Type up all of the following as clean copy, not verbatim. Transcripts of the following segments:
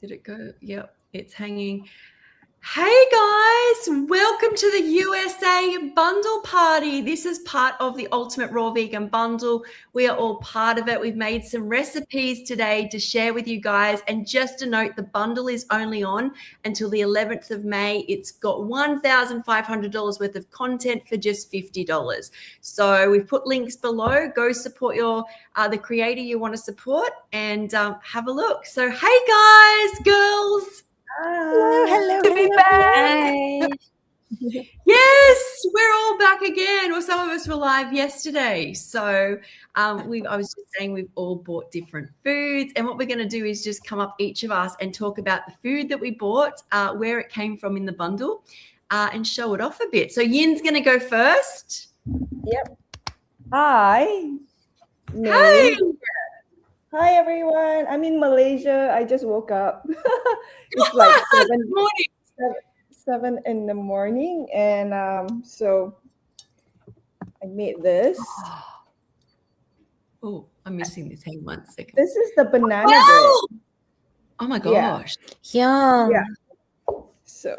Did it go? Yep, it's hanging. Hey guys, welcome to the USA bundle party. This is part of the Ultimate Raw Vegan Bundle. We are all part of it. We've made some recipes today to share with you guys. And just a note, the bundle is only on until the 11th of May. It's got $1,500 worth of content for just $50. So we've put links below. Go support your the creator you want to support and have a look. So hey guys, girls. Hello. To be back. Yes, we're all back again. Well, some of us were live yesterday. So I was just saying we've all bought different foods. And what we're going to do is just come up, each of us, and talk about the food that we bought, where it came from in the bundle, and show it off a bit. So Yin's going to go first. Yep. Hi. Hey. Hi, everyone. I'm in Malaysia. I just woke up. It's like 7 in the morning. And so I made this. Oh, I'm missing this. Hang on 1 second. This is the banana bread. Oh, my gosh. Yum. Yeah. So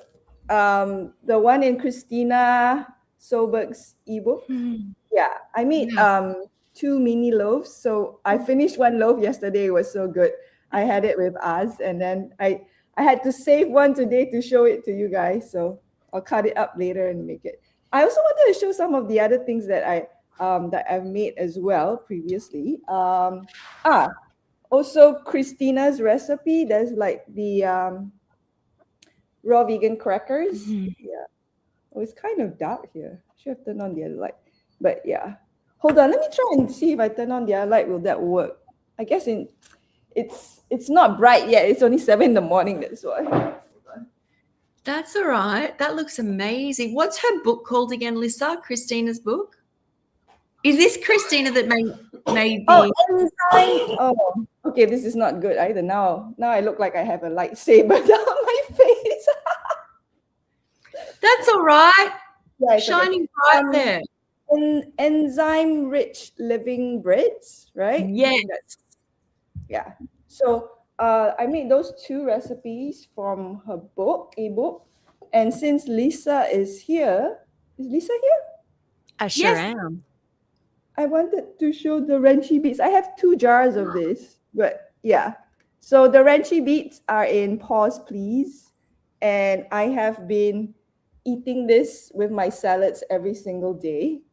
the one in Christina Solberg's ebook. Yeah, I made 2 mini loaves. So I finished 1 loaf yesterday. It was so good. I had it with us, and then I had to save one today to show it to you guys. So I'll cut it up later and make it. I also wanted to show some of the other things that I've made as well previously. Also Christina's recipe. There's like the raw vegan crackers. Yeah. Oh, it's kind of dark here. Should have turned on the other light. But yeah. Hold on, let me try and see if I turn on the other light. Will that work? I guess it's not bright yet. It's only 7 in the morning. That's why. That's all right. That looks amazing. What's her book called again, Lissa? Christina's book? Is this Christina that made the... Oh, okay. This is not good either. Now I look like I have a lightsaber down my face. That's all right. Yeah, shining bright there. Enzyme-rich living breads, right? Yes. Yeah. So I made those 2 recipes from her book, ebook. And since Lissa is here, is Lissa here? I sure am. I wanted to show the Renchi beets. I have 2 jars of this, but yeah. So the Renchi beets are in Pause Please. And I have been eating this with my salads every single day.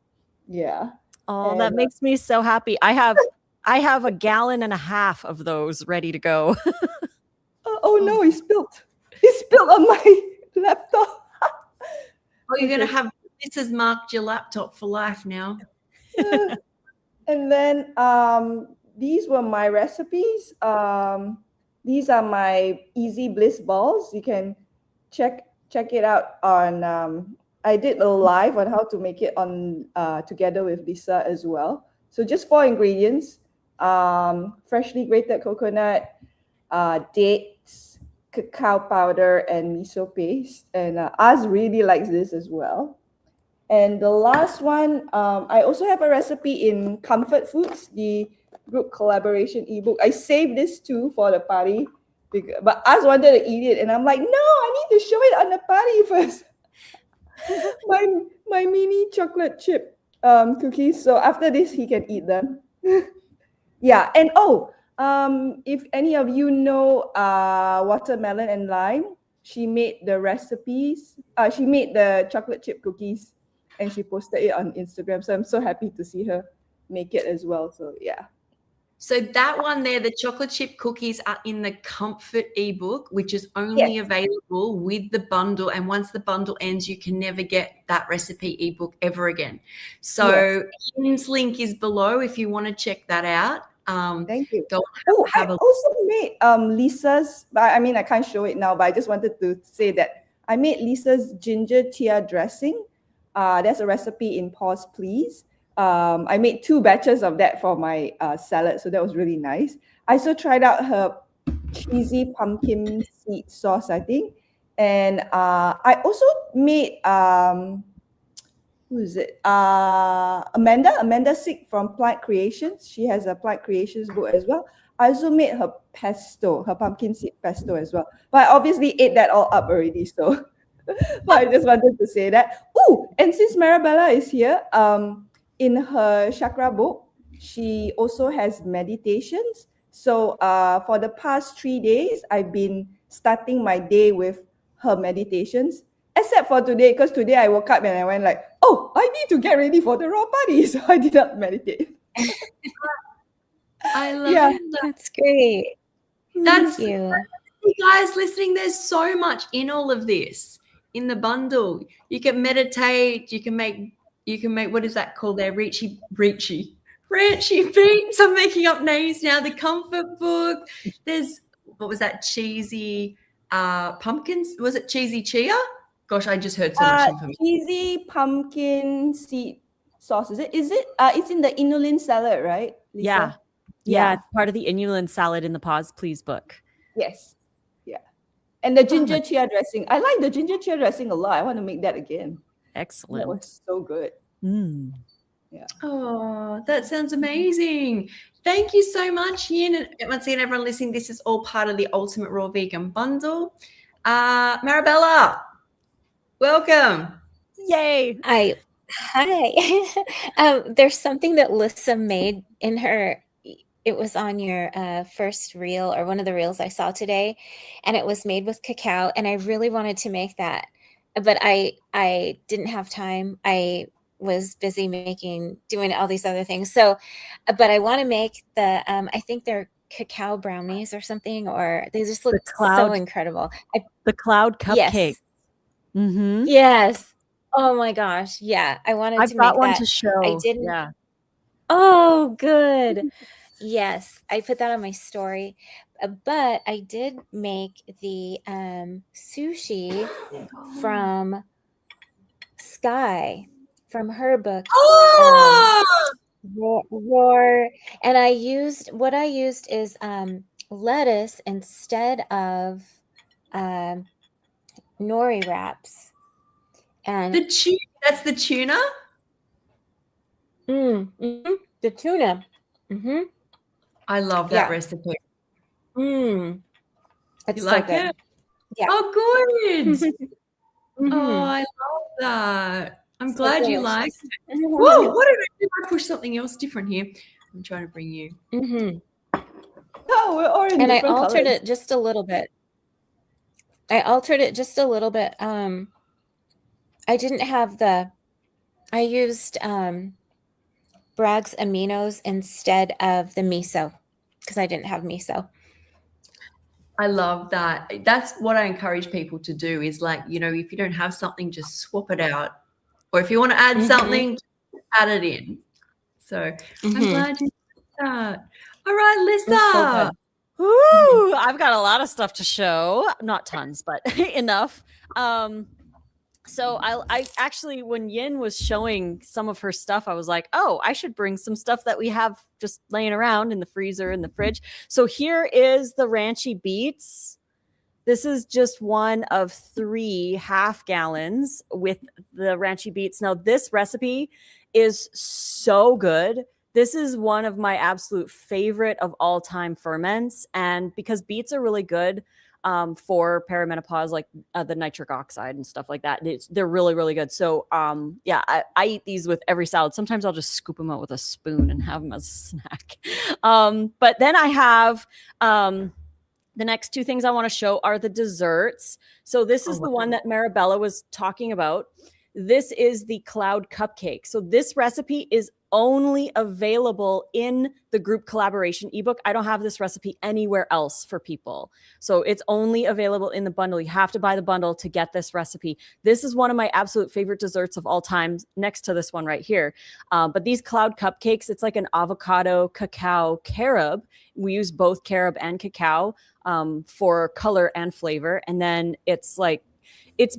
Yeah. Oh, that makes me so happy. I have 1.5 gallons of those ready to go. Oh no, it spilled. It spilled on my laptop. Oh, you're gonna have this has marked your laptop for life now. And then these were my recipes. These are my Easy Bliss balls. You can check it out on I did a live on how to make it on together with Lissa as well. So just 4 ingredients: freshly grated coconut, dates, cacao powder, and miso paste. And Az really likes this as well. And the last one, I also have a recipe in Comfort Foods, the group collaboration ebook. I saved this too for the party, but Az wanted to eat it, and I'm like, no, I need to show it on the party first. my mini chocolate chip cookies. So after this, he can eat them. Yeah, and if any of you know watermelon and lime, she made the recipes. She made the chocolate chip cookies, and she posted it on Instagram. So I'm so happy to see her make it as well. So yeah. So that one there, the chocolate chip cookies are in the Comfort ebook, which is only available with the bundle. And once the bundle ends, you can never get that recipe ebook ever again. So Yin's link is below if you want to check that out. Thank you. I also made Lissa's, but I mean, I can't show it now, but I just wanted to say that I made Lissa's ginger tea dressing. There's a recipe in Pause Please. I made 2 batches of that for my salad, so that was really nice. I also tried out her cheesy pumpkin seed sauce, I think. And I also made who is it? Amanda Sick from Plant Creations. She has a Plant Creations book as well. I also made her pesto, her pumpkin seed pesto as well. But I obviously ate that all up already, so but I just wanted to say that. Oh, and since Marabella is here, in her chakra book, she also has meditations. So for the past 3 days, I've been starting my day with her meditations, except for today, because today I woke up and I went like, oh, I need to get ready for the raw party. So I did not meditate. I love Yeah. that. That's great. That's Thank you. you guys listening. There's so much in all of this in the bundle. You can meditate. You can make. What is that called? There, Ranchy beats. I'm making up names now. The comfort book. There's what was that cheesy pumpkins? Was it cheesy chia? Gosh, I just heard so much information. Cheesy pumpkin seed sauce. Is it? It's in the inulin salad, right, Lisa? Yeah, it's part of the inulin salad in the Pause Please book. Yes. Yeah. And the ginger chia dressing. I like the ginger chia dressing a lot. I want to make that again. Excellent. That was so good. Mm. Yeah. Oh, that sounds amazing. Thank you so much, Yin. And once again, everyone listening, this is all part of the Ultimate Raw Vegan Bundle. Marabella, welcome. Yay. Hi. There's something that Lissa made in her. It was on your first reel or one of the reels I saw today, and it was made with cacao. And I really wanted to make that, but I didn't have time. I was busy doing all these other things. So, but I want to make the. I think they're cacao brownies or something, or they just look so incredible. The cloud cupcake. Yes. Mm-hmm. Yes. Oh my gosh. Yeah. I wanted I've to got make one that. to show. I didn't. Yeah. Oh, good. Yes. I put that on my story. But I did make the sushi from Sky, from her book. Oh, Roar. And I used is lettuce instead of nori wraps. And that's the tuna. The tuna. Mm-hmm. I love that recipe. It's You so like good. it? Yeah. Oh, good. Mhm. Oh, I love that. I'm So glad you delicious. like it. Whoa, what did I do? I pushed something else different here. I'm trying to bring you. Mm-hmm. Oh, we're all in And I different altered colors. it just a little bit. I didn't have I used Bragg's aminos instead of the miso because I didn't have miso. I love that. That's what I encourage people to do is like, if you don't have something, just swap it out. Or if you want to add something, add it in. So I'm glad you did that. All right, Lissa. Ooh, I've got a lot of stuff to show. Not tons, but enough. So I actually, when Yin was showing some of her stuff, I was like, oh, I should bring some stuff that we have just laying around in the freezer, in the fridge. So here is the Ranchy Beets. This is just one of 3 half gallons with the Ranchy Beets. Now, this recipe is so good. This is one of my absolute favorite of all time ferments. And because beets are really good for perimenopause, like the nitric oxide and stuff like that, they're really, really good. So yeah, I eat these with every salad. Sometimes I'll just scoop them out with a spoon and have them as a snack. But then I have the next 2 things I want to show are the desserts. So this is the one that Marabella was talking about. This is the cloud cupcake. So this recipe is only available in the group collaboration ebook. I don't have this recipe anywhere else for people. So it's only available in the bundle. You have to buy the bundle to get this recipe. This is one of my absolute favorite desserts of all time, next to this one right here. But these cloud cupcakes, it's like an avocado cacao carob. We use both carob and cacao for color and flavor. And then it's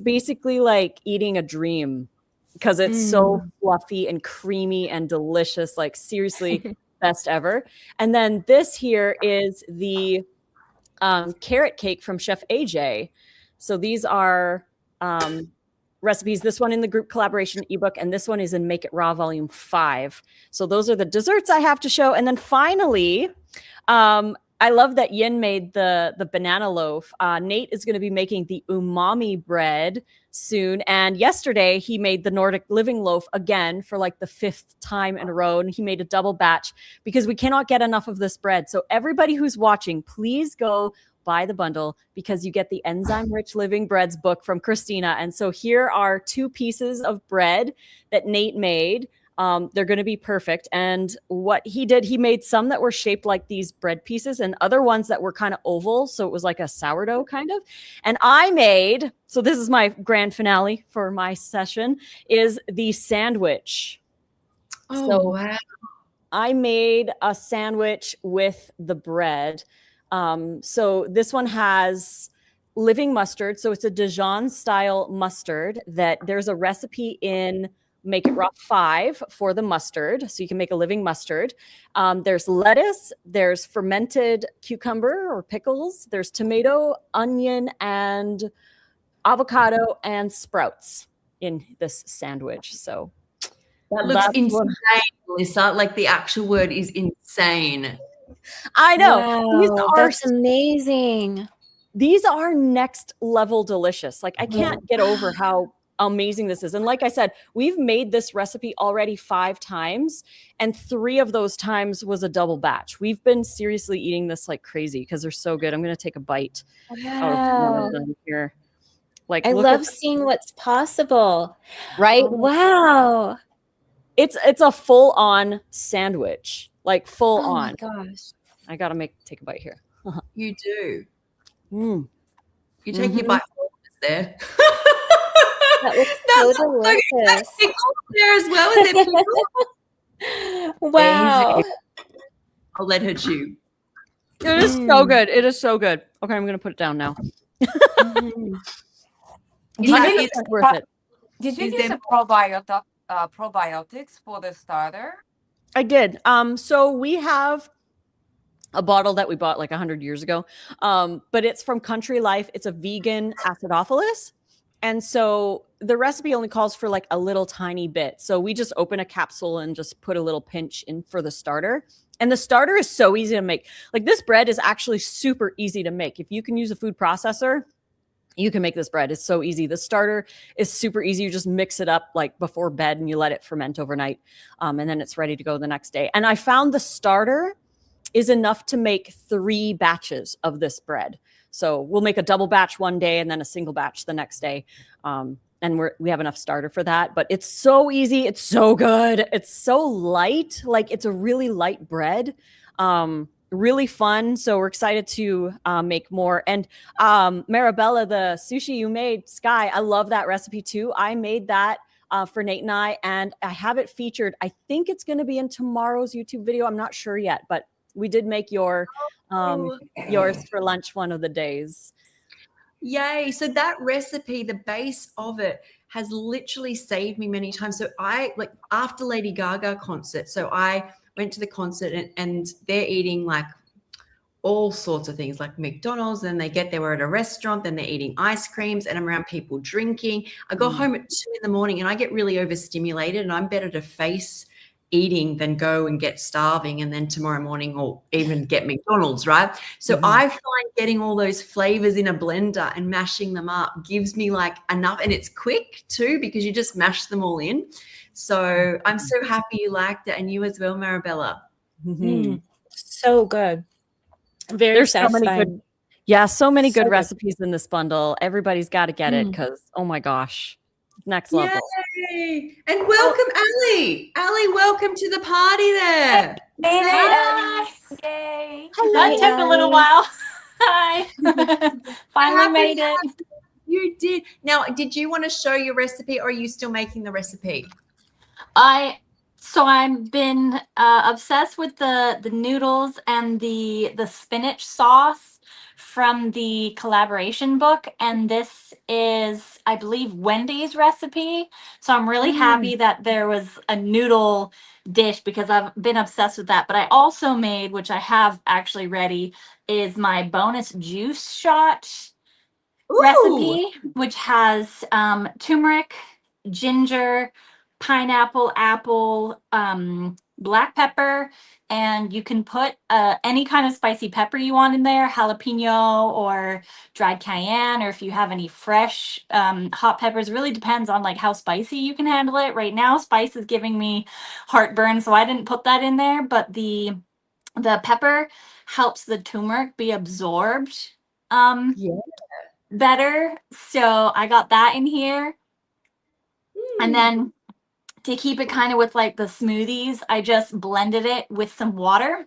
basically like eating a dream because it's so fluffy and creamy and delicious, like seriously best ever. And then this here is the carrot cake from Chef AJ. So these are recipes. This one in the group collaboration ebook, and this one is in Make It Raw Volume 5. So those are the desserts I have to show. And then finally, I love that Yin made the banana loaf. Nate is going to be making the umami bread soon. And yesterday he made the Nordic living loaf again for like the 5th time in a row. And he made a double batch because we cannot get enough of this bread. So everybody who's watching, please go buy the bundle because you get the Enzyme Rich Living Breads book from Christina. And so here are 2 pieces of bread that Nate made. They're going to be perfect. And what he did, he made some that were shaped like these bread pieces and other ones that were kind of oval. So it was like a sourdough kind of. And I made, so this is my grand finale for my session, is the sandwich. Oh, So wow. I made a sandwich with the bread. So this one has living mustard. So it's a Dijon style mustard that there's a recipe in Make It Raw 5 for the mustard. So you can make a living mustard. There's lettuce, there's fermented cucumber or pickles, there's tomato, onion, and avocado and sprouts in this sandwich. So That looks insane, Lissa. Like the actual word is insane. I know. Wow, that's amazing. These are next level delicious. Like I can't get over how amazing this is. And like I said, we've made this recipe already 5 times and 3 of those times was a double batch. We've been seriously eating this like crazy because they're so good. I'm going to take a bite of one of them here. Like I love seeing what's possible. Right? Wow. It's a full on sandwich, like full on. Oh my gosh. I got to take a bite here. You do. Mm. You take your bite there. That looks so delicious. There as well. Is there people? Wow. I'll let her chew. It is so good. It is so good. Okay, I'm going to put it down now. It's worth it. Did you Is use there- the probiotics for the starter? I did. So we have a bottle that we bought like 100 years ago. But it's from Country Life. It's a vegan acidophilus. And so the recipe only calls for like a little tiny bit. So we just open a capsule and just put a little pinch in for the starter. And the starter is so easy to make. Like this bread is actually super easy to make. If you can use a food processor, you can make this bread. It's so easy. The starter is super easy. You just mix it up like before bed and you let it ferment overnight. And then it's ready to go the next day. And I found the starter is enough to make 3 batches of this bread. So we'll make a double batch one day and then a single batch the next day. And we have enough starter for that, but it's so easy. It's so good. It's so light. Like it's a really light bread. Really fun. So we're excited to make more. And Marabella, the sushi you made, Sky, I love that recipe too. I made that for Nate and I have it featured. I think it's going to be in tomorrow's YouTube video. I'm not sure yet, but we did make yours for lunch one of the days. Yay. So that recipe, the base of it has literally saved me many times. So I like after Lady Gaga concert. So I went to the concert and they're eating like all sorts of things like McDonald's. Then they get there, we're at a restaurant, then they're eating ice creams and I'm around people drinking. I go home at 2 a.m. and I get really overstimulated and I'm better to face eating than go and get starving and then tomorrow morning or even get McDonald's, right? So I find getting all those flavors in a blender and mashing them up gives me like enough, and it's quick too because you just mash them all in. So I'm so happy you liked it, and you as well, Marabella. So good. Very There's satisfying. so many good good. recipes in this bundle. Everybody's got to get it because, oh my gosh, next level. Yay! And welcome, Alie. Alie, welcome to the party there. Hi. Yay. Hi, That took a little Alie. while. Hi. Finally made it. You did. Now, did you want to show your recipe or are you still making the recipe? So I've been obsessed with the noodles and the spinach sauce from the collaboration book, and this is, I believe, Wendy's recipe. So I'm really happy that there was a noodle dish because I've been obsessed with that. But I also made, which I have actually ready, is my bonus juice shot recipe, which has turmeric, ginger, pineapple, apple, black pepper, and you can put any kind of spicy pepper you want in there, jalapeno or dried cayenne, or if you have any fresh hot peppers. Really depends on like how spicy you can handle it. Right now, spice is giving me heartburn, so I didn't put that in there, but the pepper helps the turmeric be absorbed Yeah. better. So I got that in here. And then to keep it kind of with like the smoothies, I just blended it with some water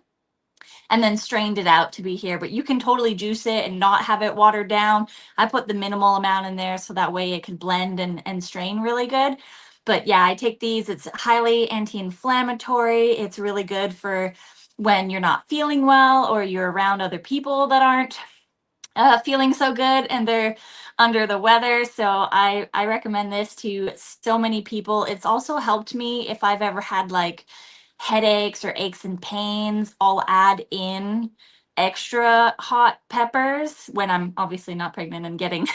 and then strained it out to be here. But you can totally juice it and not have it watered down. I put the minimal amount in there so that way it could blend and strain really good. But yeah, I take these. It's highly anti-inflammatory. It's really good for when you're not feeling well or you're around other people that aren't feeling so good and they're under the weather. So I recommend this to so many people. It's also helped me if I've ever had like headaches or aches and pains. I'll add in extra hot peppers when I'm obviously not pregnant and getting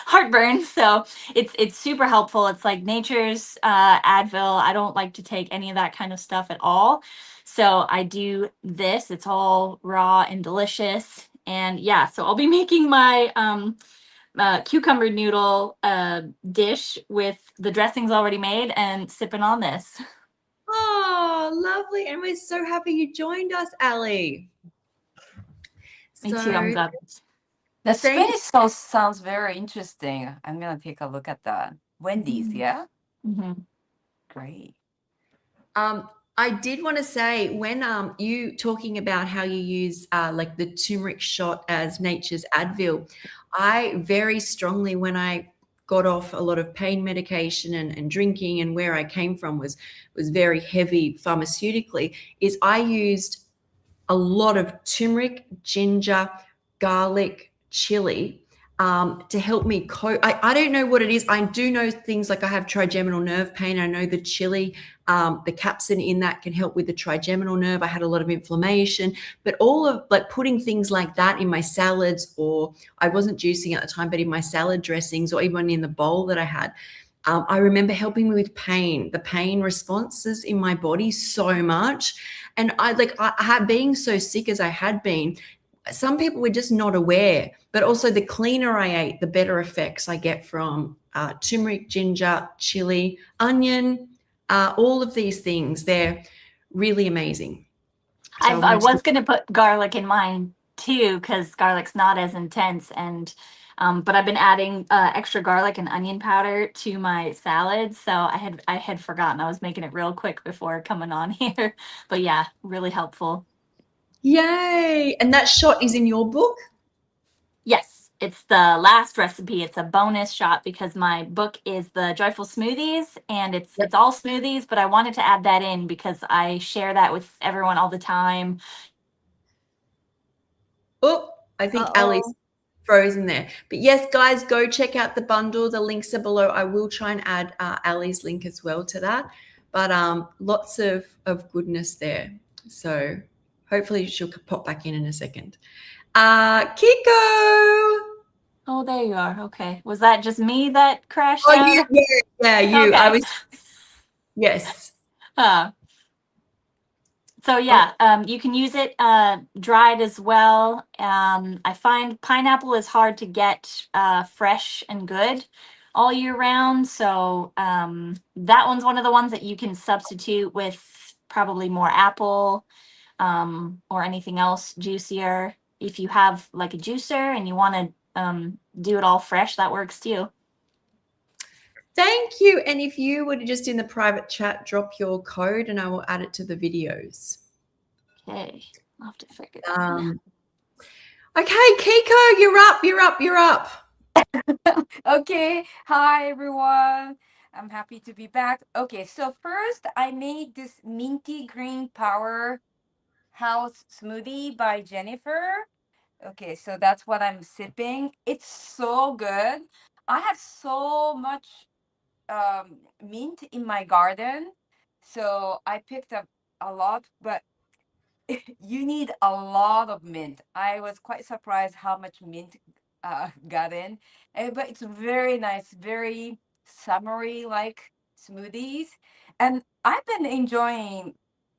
heartburn. So it's super helpful. It's like nature's Advil. I don't like to take any of that kind of stuff at all. So I do this. It's all raw and delicious. And yeah, so I'll be making my cucumber noodle dish with the dressings already made and sipping on this. Oh, lovely. And we're so happy you joined us, Alie. Me too. I'm glad. The Thank- Spanish sauce sounds very interesting. I'm gonna take a look at that. Wendy's, yeah? Mm-hmm. Great. I did want to say when you talking about how you use like the turmeric shot as nature's Advil, I very strongly, when I got off a lot of pain medication and drinking, and where I came from was very heavy pharmaceutically, is I used a lot of turmeric, ginger, garlic, chili to help me cope. I don't know what it is. I do know things like I have trigeminal nerve pain. I know the chili, the capsaicin in that can help with the trigeminal nerve. I had a lot of inflammation, but all of like putting things like that in my salads, or I wasn't juicing at the time, but in my salad dressings or even in the bowl that I had, I remember helping me with pain, the pain responses in my body so much. And I had being so sick as I had been, some people were just not aware, but also the cleaner I ate, the better effects I get from turmeric, ginger, chili, onion, all of these things. They're really amazing. So I was going to put garlic in mine too, because garlic's not as intense. And but I've been adding extra garlic and onion powder to my salads. So I had forgotten. I was making it real quick before coming on here. But yeah, really helpful. Yay. And that shot is in your book? Yes, it's the last recipe. It's a bonus shot because my book is the Joyful Smoothies, and it's all smoothies, but I wanted to add that in because I share that with everyone all the time. Oh, I think Alie's frozen there. But yes, guys, go check out the bundle. The links are below. I will try and add Alie's link as well to that. But lots of goodness there. So hopefully she'll pop back in a second. Kiko. Oh, there you are. Okay. Was that just me that crashed out? You. Yeah, you. Okay. I was. Yes. So yeah, you can use it dried as well. I find pineapple is hard to get fresh and good all year round. So that one's one of the ones that you can substitute with probably more apple or anything else juicier. If you have like a juicer and you want to do it all fresh, that works too. Thank you. And if you would just in the private chat, drop your code and I will add it to the videos. Okay. I'll have to figure that out. Okay, Kiko, you're up. Okay. Hi, everyone. I'm happy to be back. Okay, so first I made this minty green powerhouse smoothie by Jennifer. Okay, so that's what I'm sipping. It's so good. I have so much mint in my garden, so I picked up a lot, but you need a lot of mint. I was quite surprised how much mint got in. But it's very nice, very summery like smoothies. And I've been enjoying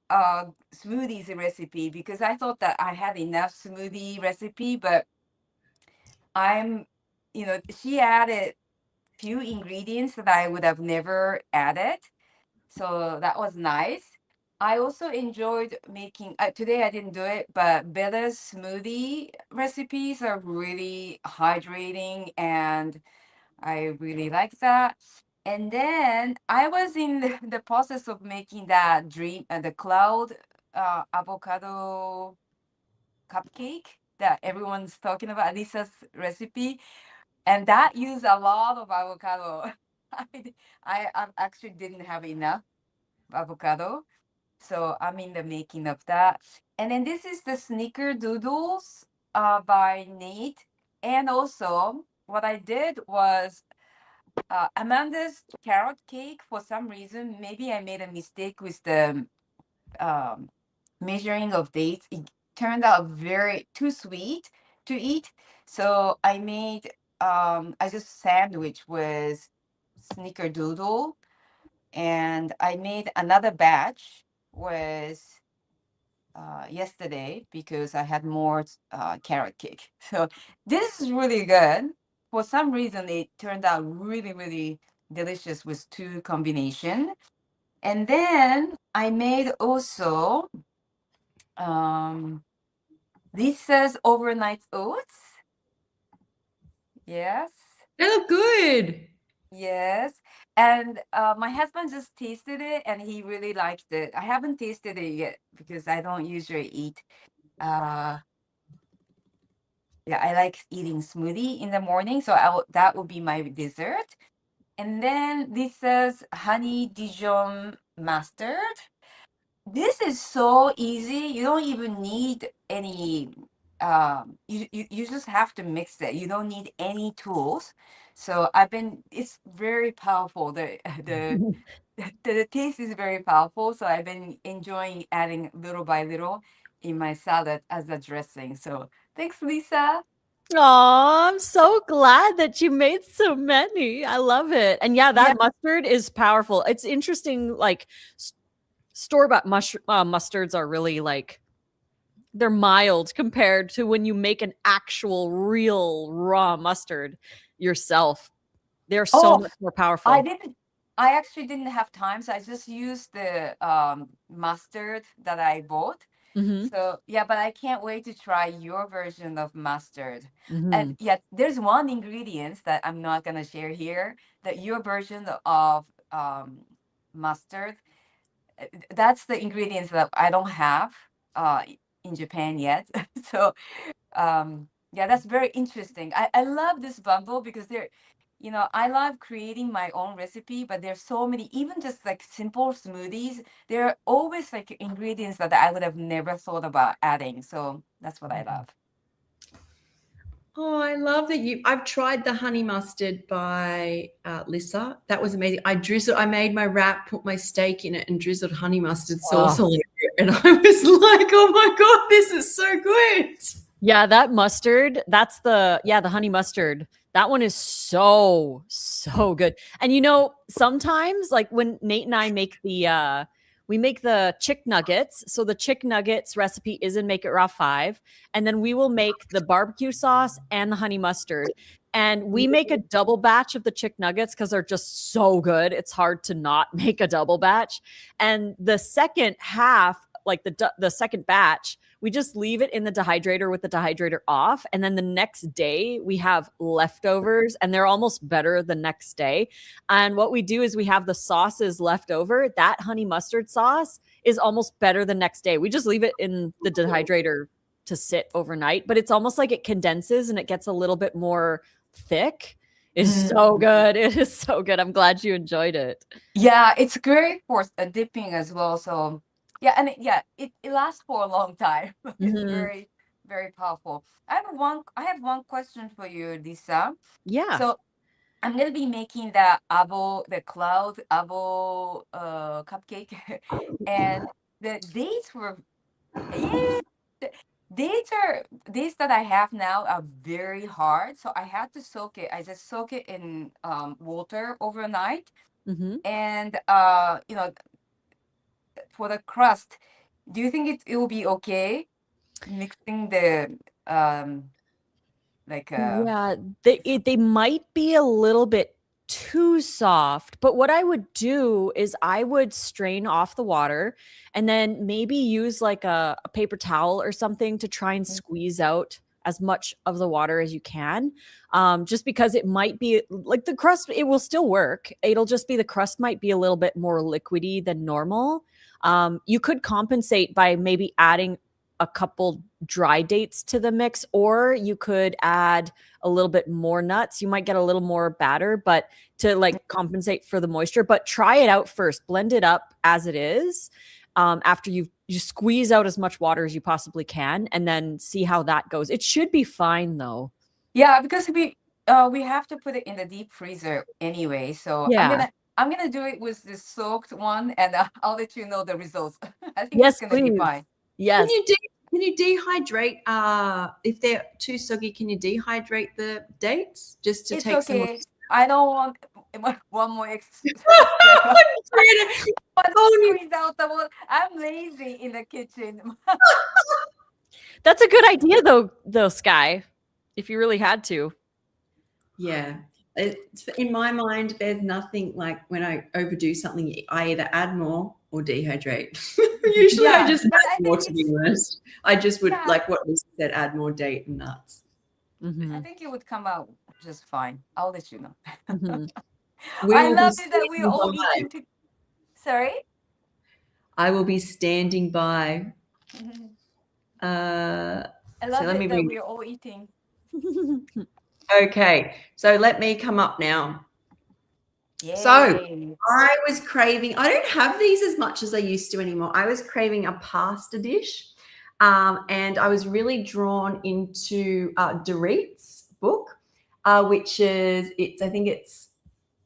smoothies recipe because I thought that I had enough smoothie recipe, but she added few ingredients that I would have never added. So that was nice. I also enjoyed making, today I didn't do it, but Bella's smoothie recipes are really hydrating and I really like that. And then I was in the process of making that the cloud avocado cupcake that everyone's talking about, Lisa's recipe. And that used a lot of avocado. I actually didn't have enough avocado. So I'm in the making of that. And then this is the snickerdoodles by Nate. And also what I did was Amanda's carrot cake. For some reason, maybe I made a mistake with the um, measuring of dates. It turned out very too sweet to eat. So I made I just sandwich with snickerdoodle, and I made another batch with yesterday because I had more carrot cake. So this is really good. For some reason, it turned out really, really delicious with two combination. And then I made also Lissa's overnight oats. Yes. They look good. Yes. And my husband just tasted it and he really liked it. I haven't tasted it yet because I don't usually eat. Yeah, I like eating smoothie in the morning, so that will be my dessert. And then this is honey Dijon mustard. This is so easy. You don't even need any. You just have to mix it. You don't need any tools. So it's very powerful. The taste is very powerful. So I've been enjoying adding little by little in my salad as a dressing. So thanks, Lisa. Oh, I'm so glad that you made so many. I love it. And yeah, that mustard is powerful. It's interesting, like store-bought mustards are really like they're mild compared to when you make an actual real raw mustard yourself. They're so much more powerful. I actually didn't have time, so I just used the mustard that I bought. Mhm. So yeah, but I can't wait to try your version of mustard. Mhm. And yeah, there's one ingredient that I'm not gonna share here. That your version of mustard, that's the ingredients that I don't have in Japan yet. So yeah, that's very interesting. I love this bundle because I love creating my own recipe, but there's so many, even just like simple smoothies, there are always like ingredients that I would have never thought about adding. So that's what I love. Oh, I love that I've tried the honey mustard by Lissa. That was amazing. I made my wrap, put my steak in it, and drizzled honey mustard sauce all over it. And I was like, oh my God, this is so good. Yeah, that mustard, that's the honey mustard. That one is so good. And sometimes like when Nate and I make we make the chick nuggets. So the chick nuggets recipe is in Make It Raw 5. And then we will make the barbecue sauce and the honey mustard. And we make a double batch of the chick nuggets because they're just so good. It's hard to not make a double batch. And the second half, like the second batch, we just leave it in the dehydrator with the dehydrator off. And then the next day we have leftovers and they're almost better the next day. And what we do is we have the sauces left over. That honey mustard sauce is almost better the next day. We just leave it in the dehydrator to sit overnight, but it's almost like it condenses and it gets a little bit more thick. It's so good. It is so good. I'm glad you enjoyed it. Yeah, it's great for dipping as well. So yeah, and it lasts for a long time. It's very, very powerful. I have one question for you, Lisa. Yeah. So I'm gonna be making the cloud avo cupcake, and the dates were the dates that I have now are very hard. So I had to soak it. I just soak it in water overnight, and for the crust, Do you think it will be okay mixing the Yeah, they might be a little bit too soft, but what I would do is I would strain off the water and then maybe use like a paper towel or something to try and squeeze out as much of the water as you can. Just because it might be like the crust, it will still work. It'll just be the crust might be a little bit more liquidy than normal. You could compensate by maybe adding a couple dry dates to the mix, or you could add a little bit more nuts. You might get a little more batter, but to like compensate for the moisture. But try it out first. Blend it up as it is. After you squeeze out as much water as you possibly can, and then see how that goes. It should be fine though. Yeah, because we have to put it in the deep freezer anyway. So Yeah. I'm gonna do it with the soaked one, and I'll let you know the results. I think Yes, it's gonna be please. fine. Yes. Can you dehydrate if they're too soggy? Can you dehydrate the dates just to It's take okay. I don't want one more extra. Squeeze out the water. I'm lazy in the kitchen. That's a good idea though, Sky. If you really had to. Yeah. In my mind, there's nothing like when I overdo something, I either add more or dehydrate. Usually I just add more, to be honest. I just would, like what Lisa said, add more date and nuts. I think it would come out just fine. I'll let you know. I love it that we're all eating. Sorry? I will be standing by. I love it that we're all eating. Okay, so let me come up now. Yay. So I was craving, I don't have these as much as I used to anymore. I was craving a pasta dish, and I was really drawn into Dorit's book, which is, I think it's,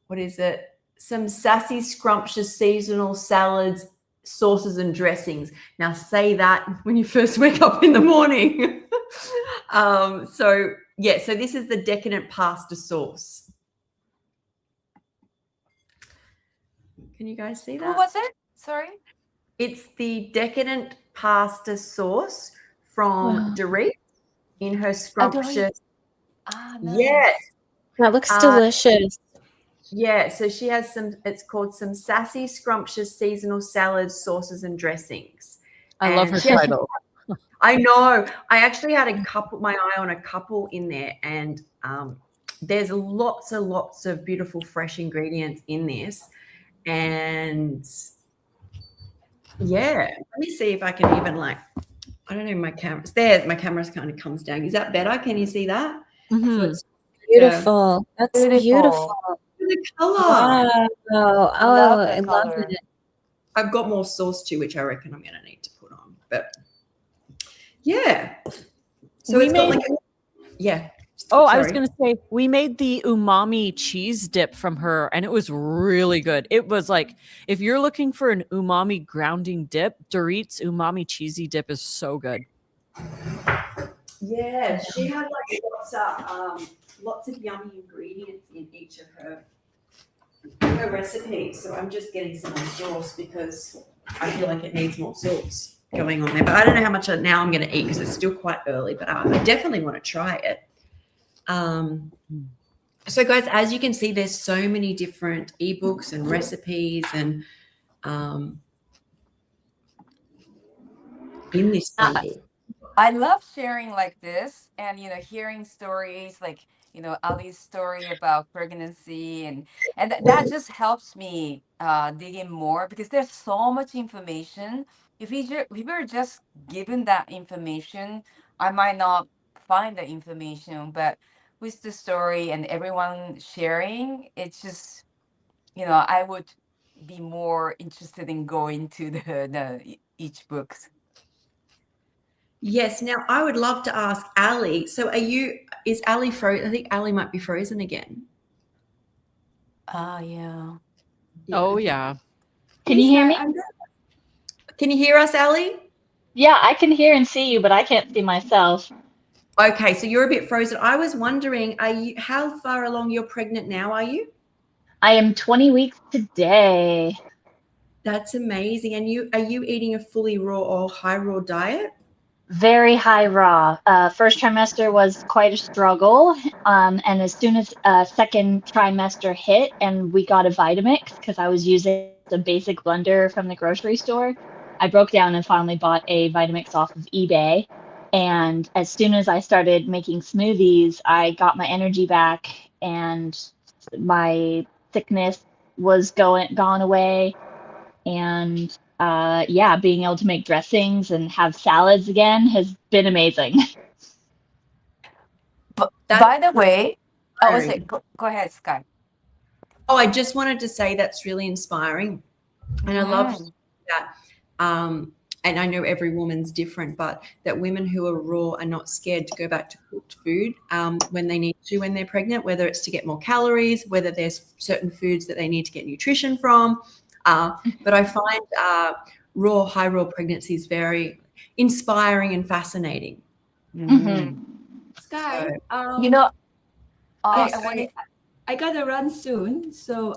what is it? Some sassy, scrumptious seasonal salads, sauces and dressings. Now say that when you first wake up in the morning. So this is the decadent pasta sauce. Can you guys see that? What was it? Sorry? It's the decadent pasta sauce from Dorit in her scrumptious. Nice. Yes. That looks delicious. Yeah, so she has it's called some sassy, scrumptious seasonal salads, sauces, and dressings. I love her title. I know. I actually had my eye on a couple in there, and there's lots and lots of beautiful fresh ingredients in this. And yeah, let me see if I can even I don't know, my camera's kind of comes down. Is that better? Can you see that? So it's beautiful. That's beautiful. The color. Wow. I love it. I've got more sauce too, which I reckon I'm going to need to put on. But yeah. So it's got I was going to say, we made the umami cheese dip from her, and it was really good. It was like, if you're looking for an umami grounding dip, Dorit's umami cheesy dip is so good. Yeah, she had lots of yummy ingredients in each of her recipes. So I'm just getting some more sauce because I feel like it needs more sauce going on there. But I don't know how much now I'm going to eat because it's still quite early, but I definitely want to try it. So guys, as you can see, there's so many different ebooks and recipes and in this bundle. I love sharing like this and hearing stories like Alie's story about pregnancy and that just helps me dig in more because there's so much information. If we were just given that information, I might not find the information, but with the story and everyone sharing, it's just I would be more interested in going to the each books. Yes. Now I would love to ask Alie. So is Alie frozen? I think Alie might be frozen again. Yeah. Oh yeah. Can you hear me? Can you hear us, Alie? Yeah, I can hear and see you, but I can't see myself. Okay, so you're a bit frozen. I was wondering, how far along you're pregnant now, are you? I am 20 weeks today. That's amazing. And are you eating a fully raw or high raw diet? Very high raw. First trimester was quite a struggle. And as soon as second trimester hit and we got a Vitamix, because I was using the basic blender from the grocery store, I broke down and finally bought a Vitamix off of eBay. And as soon as I started making smoothies, I got my energy back and my sickness was gone away. And yeah, being able to make dressings and have salads again has been amazing. But That's by the way, I was inspiring. like, go ahead, Sky. Oh, I just wanted to say that's really inspiring. And I love that. And I know every woman's different, but that women who are raw are not scared to go back to cooked food when they need to, when they're pregnant, whether it's to get more calories, whether there's certain foods that they need to get nutrition from. But I find high raw pregnancy is very inspiring and fascinating. Sky, You know, I gotta run soon. So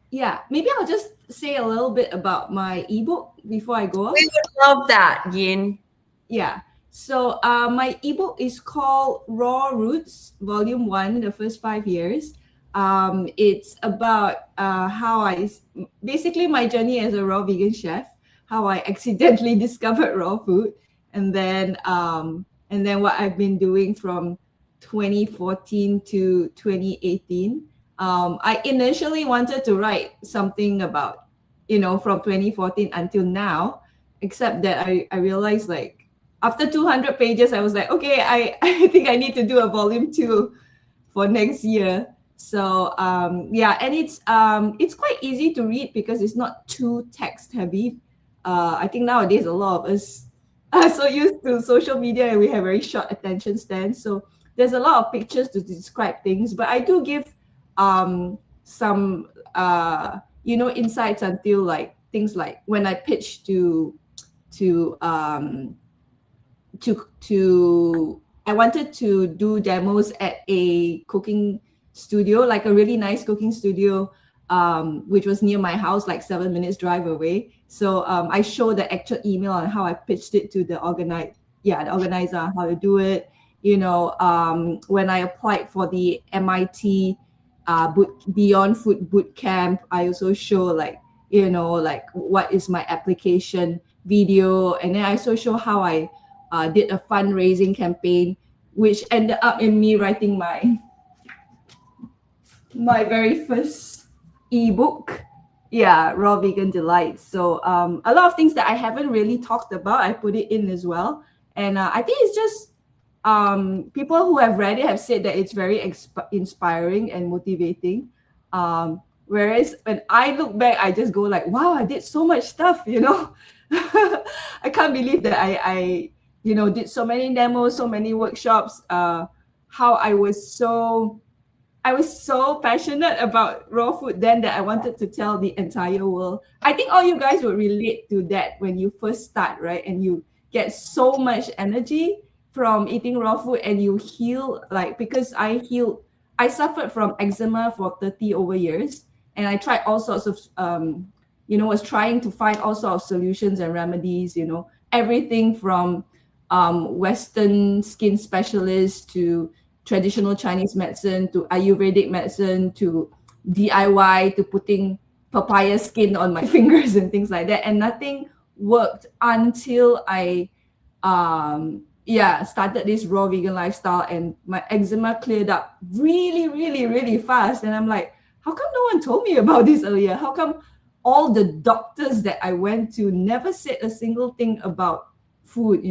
yeah, maybe I'll just say a little bit about my ebook before I go off. We would love that, Yin. Yeah. So my ebook is called Raw Roots, Volume 1, the first 5 years. It's about basically my journey as a raw vegan chef, how I accidentally discovered raw food, and then what I've been doing from 2014 to 2018. I initially wanted to write something about, from 2014 until now, except that I realized, like, after 200 pages, I was like, okay, I think I need to do a volume 2 for next year. So yeah, and it's quite easy to read because it's not too text heavy. I think nowadays a lot of us are so used to social media and we have very short attention spans. So there's a lot of pictures to describe things, but I do give some insights until, like, things like when I pitched I wanted to do demos at a cooking studio, like a really nice cooking studio, which was near my house, like 7 minutes drive away. So I showed the actual email on how I pitched it to the organizer on how to do it. When I applied for the MIT Beyond Food Boot Camp, I also show, like, what is my application video, and then I also show how I did a fundraising campaign, which ended up in me writing my very first ebook, Raw Vegan Delights. So a lot of things that I haven't really talked about, I put it in as well. And I think it's just people who have read it have said that it's very inspiring and motivating. Whereas when I look back, I just go like, wow, I did so much stuff, I can't believe that I did so many demos, so many workshops, how I was so passionate about raw food then that I wanted to tell the entire world. I think all you guys would relate to that when you first start, right? And you get so much energy from eating raw food and you heal, like, because I suffered from eczema for 30 over years, and I tried all sorts of was trying to find all sorts of solutions and remedies, everything from Western skin specialists to traditional Chinese medicine to Ayurvedic medicine to DIY to putting papaya skin on my fingers and things like that. And nothing worked until I started this raw vegan lifestyle, and my eczema cleared up really, really, really fast. And I'm like, how come no one told me about this earlier? How come all the doctors that I went to never said a single thing about food?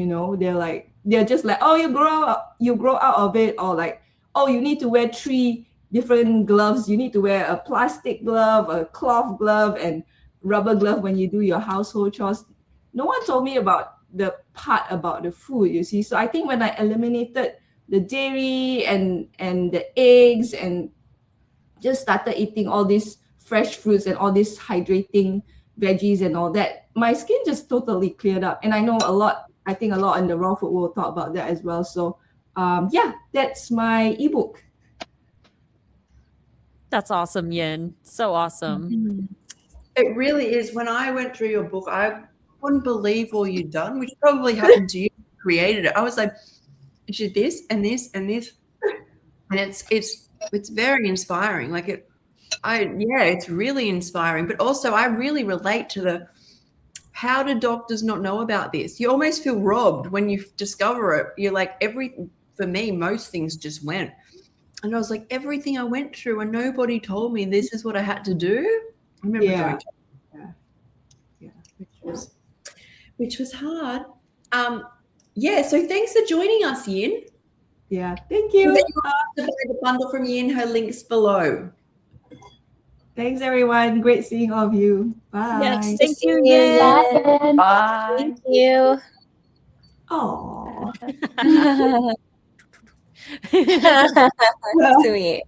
They're just like, oh, you grow out of it, or like, oh, you need to wear 3 different gloves. You need to wear a plastic glove, a cloth glove, and rubber glove when you do your household chores. No one told me about the part about the food, you see. So I think when I eliminated the dairy and the eggs and just started eating all these fresh fruits and all these hydrating veggies and all that, my skin just totally cleared up. And I think a lot in the raw food will talk about that as well. So that's my ebook. That's awesome, Yin. So awesome. It really is. When I went through your book, I couldn't believe all you'd done, which probably happened to you. Created it. I was like, she did this and this and this, and it's very inspiring. Like it's really inspiring. But also, I really relate to the. How do doctors not know about this? You almost feel robbed when you discover it. You're like, for me, most things just went. And I was like, everything I went through and nobody told me this is what I had to do. I remember doing which was hard. So thanks for joining us, Yin. Yeah, thank you. To buy the bundle from Yin, her link's below. Thanks, everyone. Great seeing all of you. Bye. Yes, thank you, Yin. Yin. Bye. Thank you. Oh, Sweet.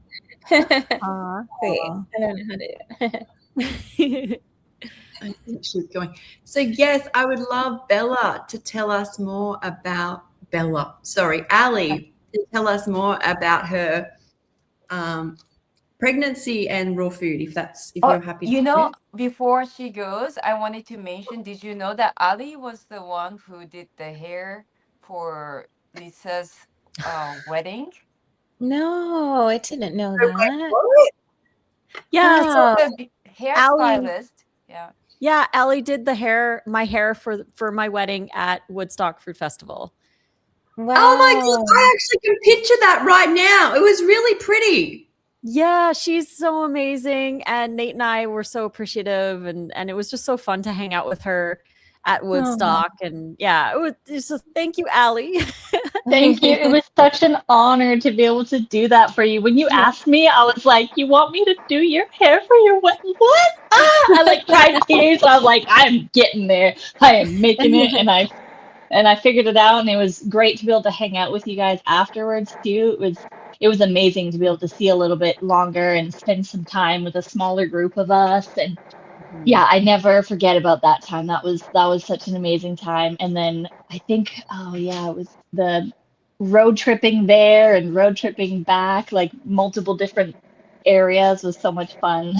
Aw. Wait, I don't know how to do it. I think she's going. So yes, I would love Bella to tell us more about Alie to tell us more about her pregnancy and raw food. If you're happy. You know, before she goes, I wanted to mention, did you know that Alie was the one who did the hair for Lissa's wedding? No, I didn't know that. Yeah, Wow. so The hairstylist. Yeah. yeah, Alie did my hair for my wedding at Woodstock Fruit Festival. Wow. Oh my God, I actually can picture that right now. It was really pretty. Yeah, she's so amazing. And Nate and I were so appreciative, and it was just so fun to hang out with her at Woodstock. And yeah, it was just thank you, Alie. Thank you. It was such an honor to be able to do that for you. When you asked me, I was like, "You want me to do your hair for your wedding? What?" I like cried tears. I was like, "I'm getting there. I am making it." And I figured it out, and it was great to be able to hang out with you guys afterwards too. It was amazing to be able to see a little bit longer and spend some time with a smaller group of us. And yeah, I never forget about that time. That was such an amazing time. And then I think, it was the road tripping there and road tripping back, like multiple different areas was so much fun.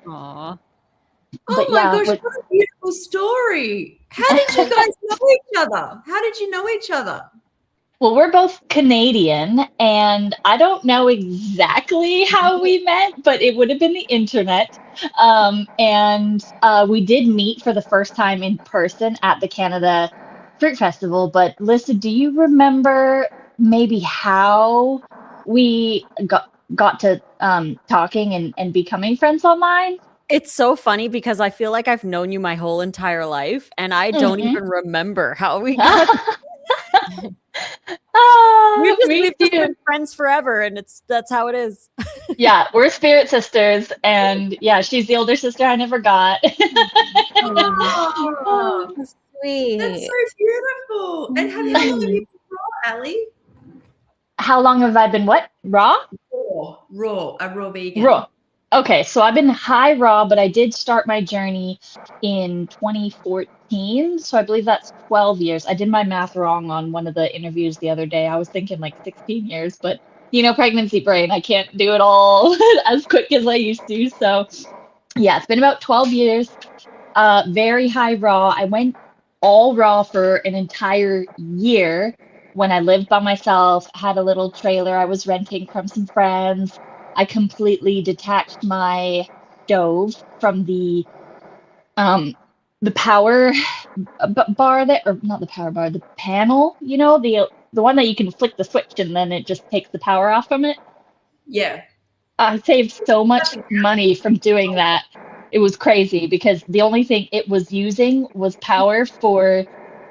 Aw. Oh my gosh, what a beautiful story. How did you guys know each other? How did you know each other? Well, we're both Canadian, and I don't know exactly how we met, but it would have been the internet. And we did meet for the first time in person at the Canada Fruit Festival. But Lissa, do you remember maybe how we got to talking and becoming friends online? It's so funny because I feel like I've known you my whole entire life, and I don't even remember how we got. We've just been friends forever, and that's how it is. Yeah, we're spirit sisters, and yeah, she's the older sister I never got. Oh, Sweet. that's so beautiful. And how long have you been raw, Alie? How long have I been what? Raw? A raw vegan. Raw. Okay, so I've been high raw, but I did start my journey in 2014. So I believe that's 12 years. I did my math wrong on one of the interviews the other day. I was thinking like 16 years, but pregnancy brain, I can't do it all as quick as I used to. So yeah, it's been about 12 years. Very high raw. I went all raw for an entire year when I lived by myself, had a little trailer I was renting from some friends. I completely detached my stove from the power bar that, or not the power bar, the panel, the one that you can flick the switch and then it just takes the power off from it. Yeah. I saved so much money from doing that. It was crazy because the only thing it was using was power for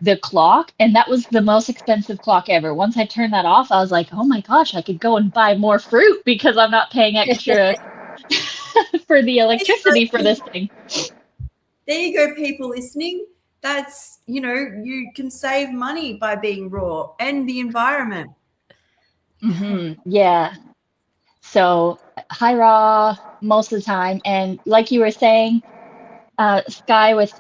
the clock, and that was the most expensive clock ever. Once I turned that off, I was like, oh my gosh, I could go and buy more fruit because I'm not paying extra for the electricity for this thing. There you go, people listening. That's, you can save money by being raw and the environment. Yeah. So high raw most of the time. And like you were saying, Sky, with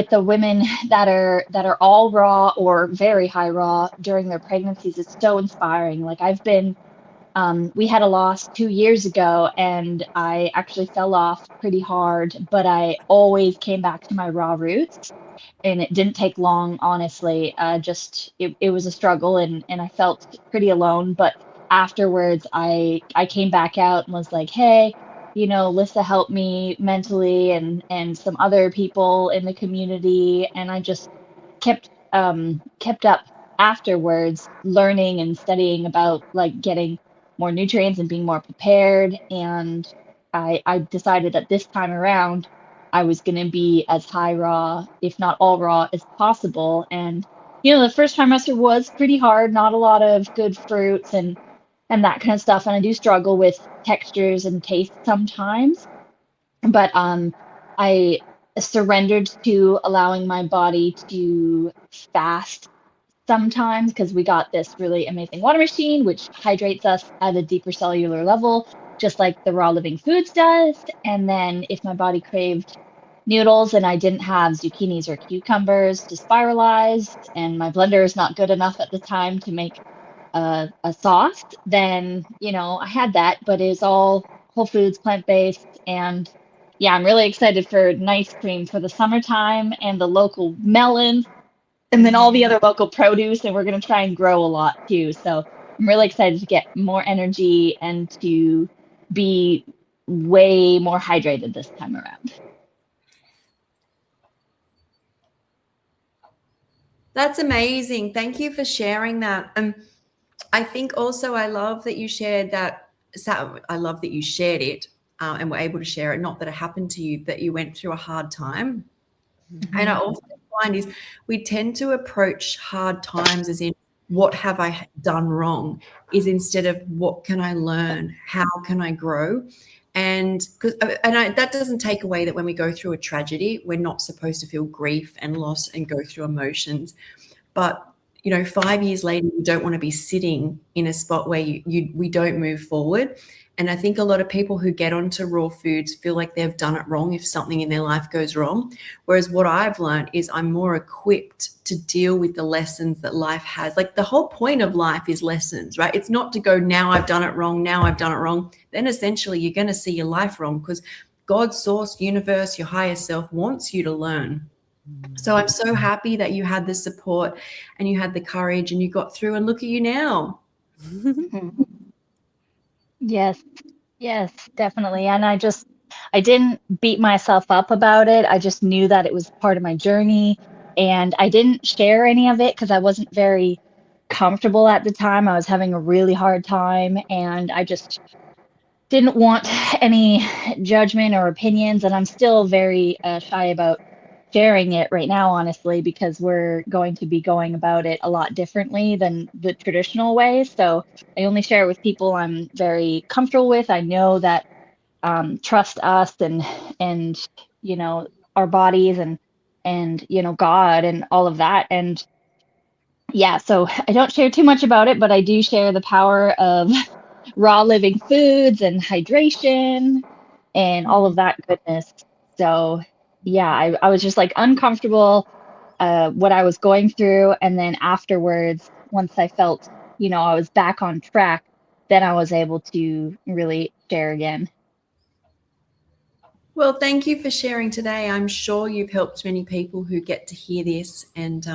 the women that are all raw or very high raw during their pregnancies, it's so inspiring. Like I've been We had a loss 2 years ago, and I actually fell off pretty hard, but I always came back to my raw roots, and it didn't take long, honestly. It was a struggle, and I felt pretty alone. But afterwards, I came back out and was like, hey, Lissa helped me mentally, and some other people in the community, and I just kept up afterwards, learning and studying about like getting more nutrients and being more prepared. And I decided that this time around I was going to be as high raw, if not all raw, as possible. And the first trimester was pretty hard, not a lot of good fruits and that kind of stuff. And I do struggle with textures and taste sometimes, but I surrendered to allowing my body to fast sometimes, because we got this really amazing water machine which hydrates us at a deeper cellular level, just like the raw living foods does. And then if my body craved noodles and I didn't have zucchinis or cucumbers to spiralize, and my blender is not good enough at the time to make a sauce, then I had that, but it's all whole foods, plant-based. And yeah, I'm really excited for nice cream for the summertime, and the local melons, and then all the other local produce, and we're going to try and grow a lot too. So I'm really excited to get more energy and to be way more hydrated this time around. That's amazing. Thank you for sharing that. I think also I love that you shared that. I love that you shared it and were able to share it. Not that it happened to you, but you went through a hard time. Mm-hmm. And I also find is we tend to approach hard times as in, what have I done wrong, is instead of what can I learn, how can I grow. And that doesn't take away that when we go through a tragedy, we're not supposed to feel grief and loss and go through emotions. But 5 years later, you don't want to be sitting in a spot where we don't move forward. And I think a lot of people who get onto raw foods feel like they've done it wrong if something in their life goes wrong. Whereas what I've learned is I'm more equipped to deal with the lessons that life has. Like the whole point of life is lessons, right? It's not to go, now I've done it wrong, now I've done it wrong. Then essentially you're going to see your life wrong, because God's source, universe, your higher self wants you to learn. So I'm so happy that you had the support and you had the courage and you got through, and look at you now. Yes, definitely. And I didn't beat myself up about it. I just knew that it was part of my journey, and I didn't share any of it because I wasn't very comfortable at the time. I was having a really hard time, and I just didn't want any judgment or opinions. And I'm still very shy about sharing it right now, honestly, because we're going to be going about it a lot differently than the traditional way. So I only share it with people I'm very comfortable with. I know that trust us and our bodies and God and all of that. And yeah, so I don't share too much about it, but I do share the power of raw living foods and hydration and all of that goodness. So yeah, I was just like uncomfortable what I was going through. And then afterwards, once I felt, I was back on track, then I was able to really share again. Well, thank you for sharing today. I'm sure you've helped many people who get to hear this. And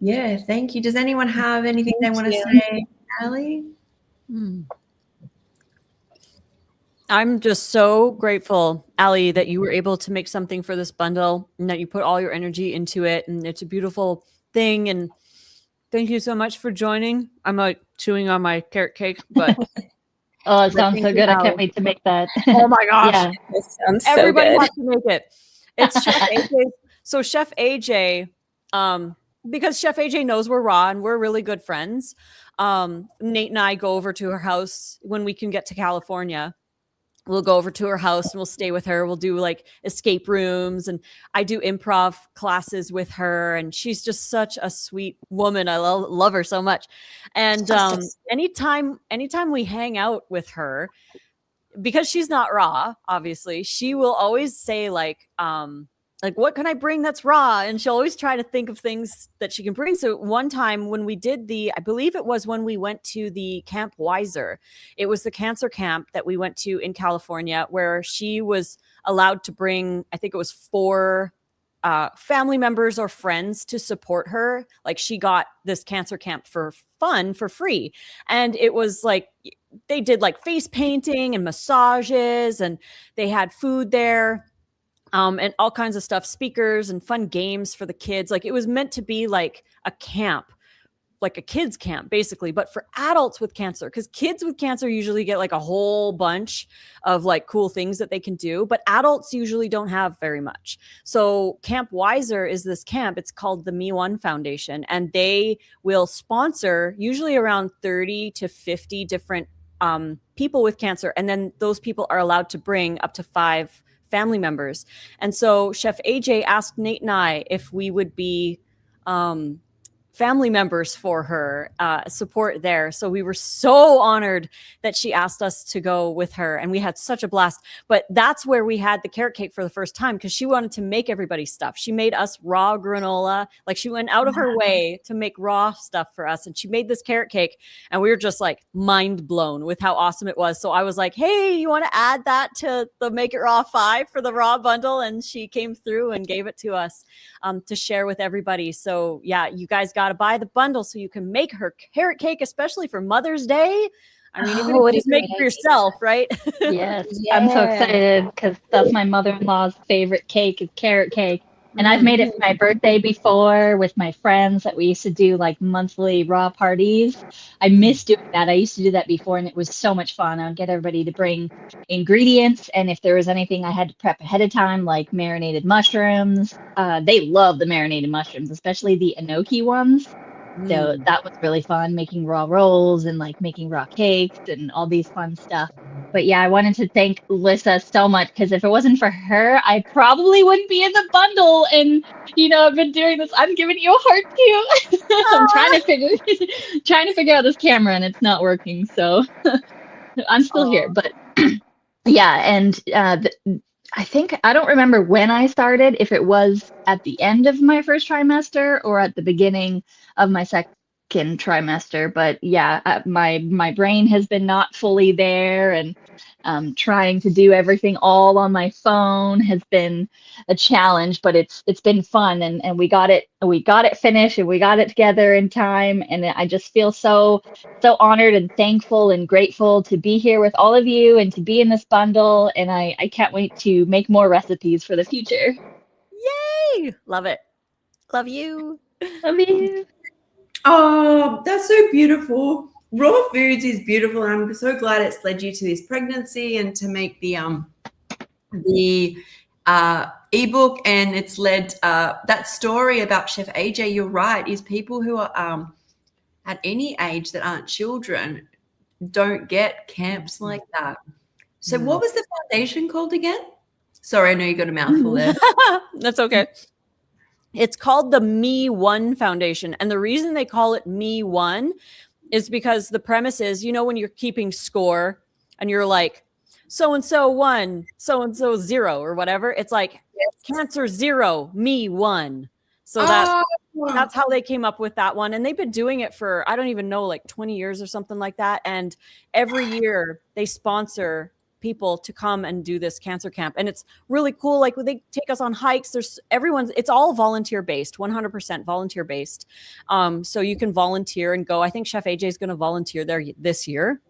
yeah, thank you. Does anyone have anything they want to say, Alie? I'm just so grateful, Alie, that you were able to make something for this bundle and that you put all your energy into it. And it's a beautiful thing. And thank you so much for joining. I'm like chewing on my carrot cake, but oh, it sounds so good. I can't wait to make that. Oh my gosh. Yeah. It sounds Everybody so has to make it. It's Chef AJ. So Chef AJ, because Chef AJ knows we're raw and we're really good friends. Nate and I go over to her house when we can get to California. We'll go over to her house and we'll stay with her. We'll do like escape rooms, and I do improv classes with her. And she's just such a sweet woman. I love her so much. And anytime we hang out with her, because she's not raw, obviously, she will always say like, like, what can I bring that's raw? And she'll always try to think of things that she can bring. So one time when we did I believe it was when we went to the Camp Weiser, it was the cancer camp that we went to in California, where she was allowed to bring, I think it was 4 family members or friends to support her. Like, she got this cancer camp for fun, for free. And it was like, they did like face painting and massages, and they had food there. And all kinds of stuff, speakers and fun games for the kids. Like, it was meant to be like a camp, like a kids camp, basically, but for adults with cancer, because kids with cancer usually get like a whole bunch of like cool things that they can do, but adults usually don't have very much. So Camp Weiser is this camp. It's called the Me One Foundation, and they will sponsor usually around 30 to 50 different people with cancer. And then those people are allowed to bring up to 5 family members. And so Chef AJ asked Nate and I if we would be family members for her, support there. So we were so honored that she asked us to go with her, and we had such a blast. But that's where we had the carrot cake for the first time, because she wanted to make everybody stuff. She made us raw granola. Like, she went out of her way to make raw stuff for us, and she made this carrot cake, and we were just like mind blown with how awesome it was. So I was like, hey, you want to add that to the Make It Raw 5 for the raw bundle? And she came through and gave it to us to share with everybody. So yeah, you guys got to buy the bundle so you can make her carrot cake, especially for Mother's Day. I mean, even if you just make it for yourself, right? Yes, I'm so excited because that's my mother-in-law's favorite cake, is carrot cake. And I've made it for my birthday before with my friends that we used to do like monthly raw parties. I miss doing that. I used to do that before, and it was so much fun. I would get everybody to bring ingredients, and if there was anything I had to prep ahead of time, like marinated mushrooms, they love the marinated mushrooms, especially the enoki ones. So that was really fun, making raw rolls and like making raw cakes and all these fun stuff. But yeah, I wanted to thank Lissa so much, because if it wasn't for her, I probably wouldn't be in the bundle. And I've been doing this. I'm giving you a heart too. I'm trying to figure out this camera, and it's not working. So I'm still here. But yeah, and I don't remember when I started, if it was at the end of my first trimester or at the beginning of my second trimester. But yeah, my brain has been not fully there, and trying to do everything all on my phone has been a challenge, but it's been fun, and we got it finished, and we got it together in time, and I just feel so honored and thankful and grateful to be here with all of you and to be in this bundle, and I can't wait to make more recipes for the future. Yay! Love it. Love you. Love you. Oh, that's so beautiful. Raw foods is beautiful, and I'm so glad it's led you to this pregnancy and to make the ebook, and it's led that story about Chef AJ. You're right, is people who are at any age that aren't children don't get camps like that. So what was the foundation called again? Sorry, I know you got a mouthful there. That's okay. It's called the Me One Foundation. And the reason they call it Me One is because the premise is, when you're keeping score and you're like, so-and-so 1, so-and-so 0 or whatever, it's like cancer 0, me 1. So that's how they came up with that one. And they've been doing it for, I don't even know, like 20 years or something like that. And every year they sponsor people to come and do this cancer camp, and it's really cool. Like, they take us on hikes. It's all volunteer based, 100% volunteer based. So you can volunteer and go. I think Chef AJ is going to volunteer there this year.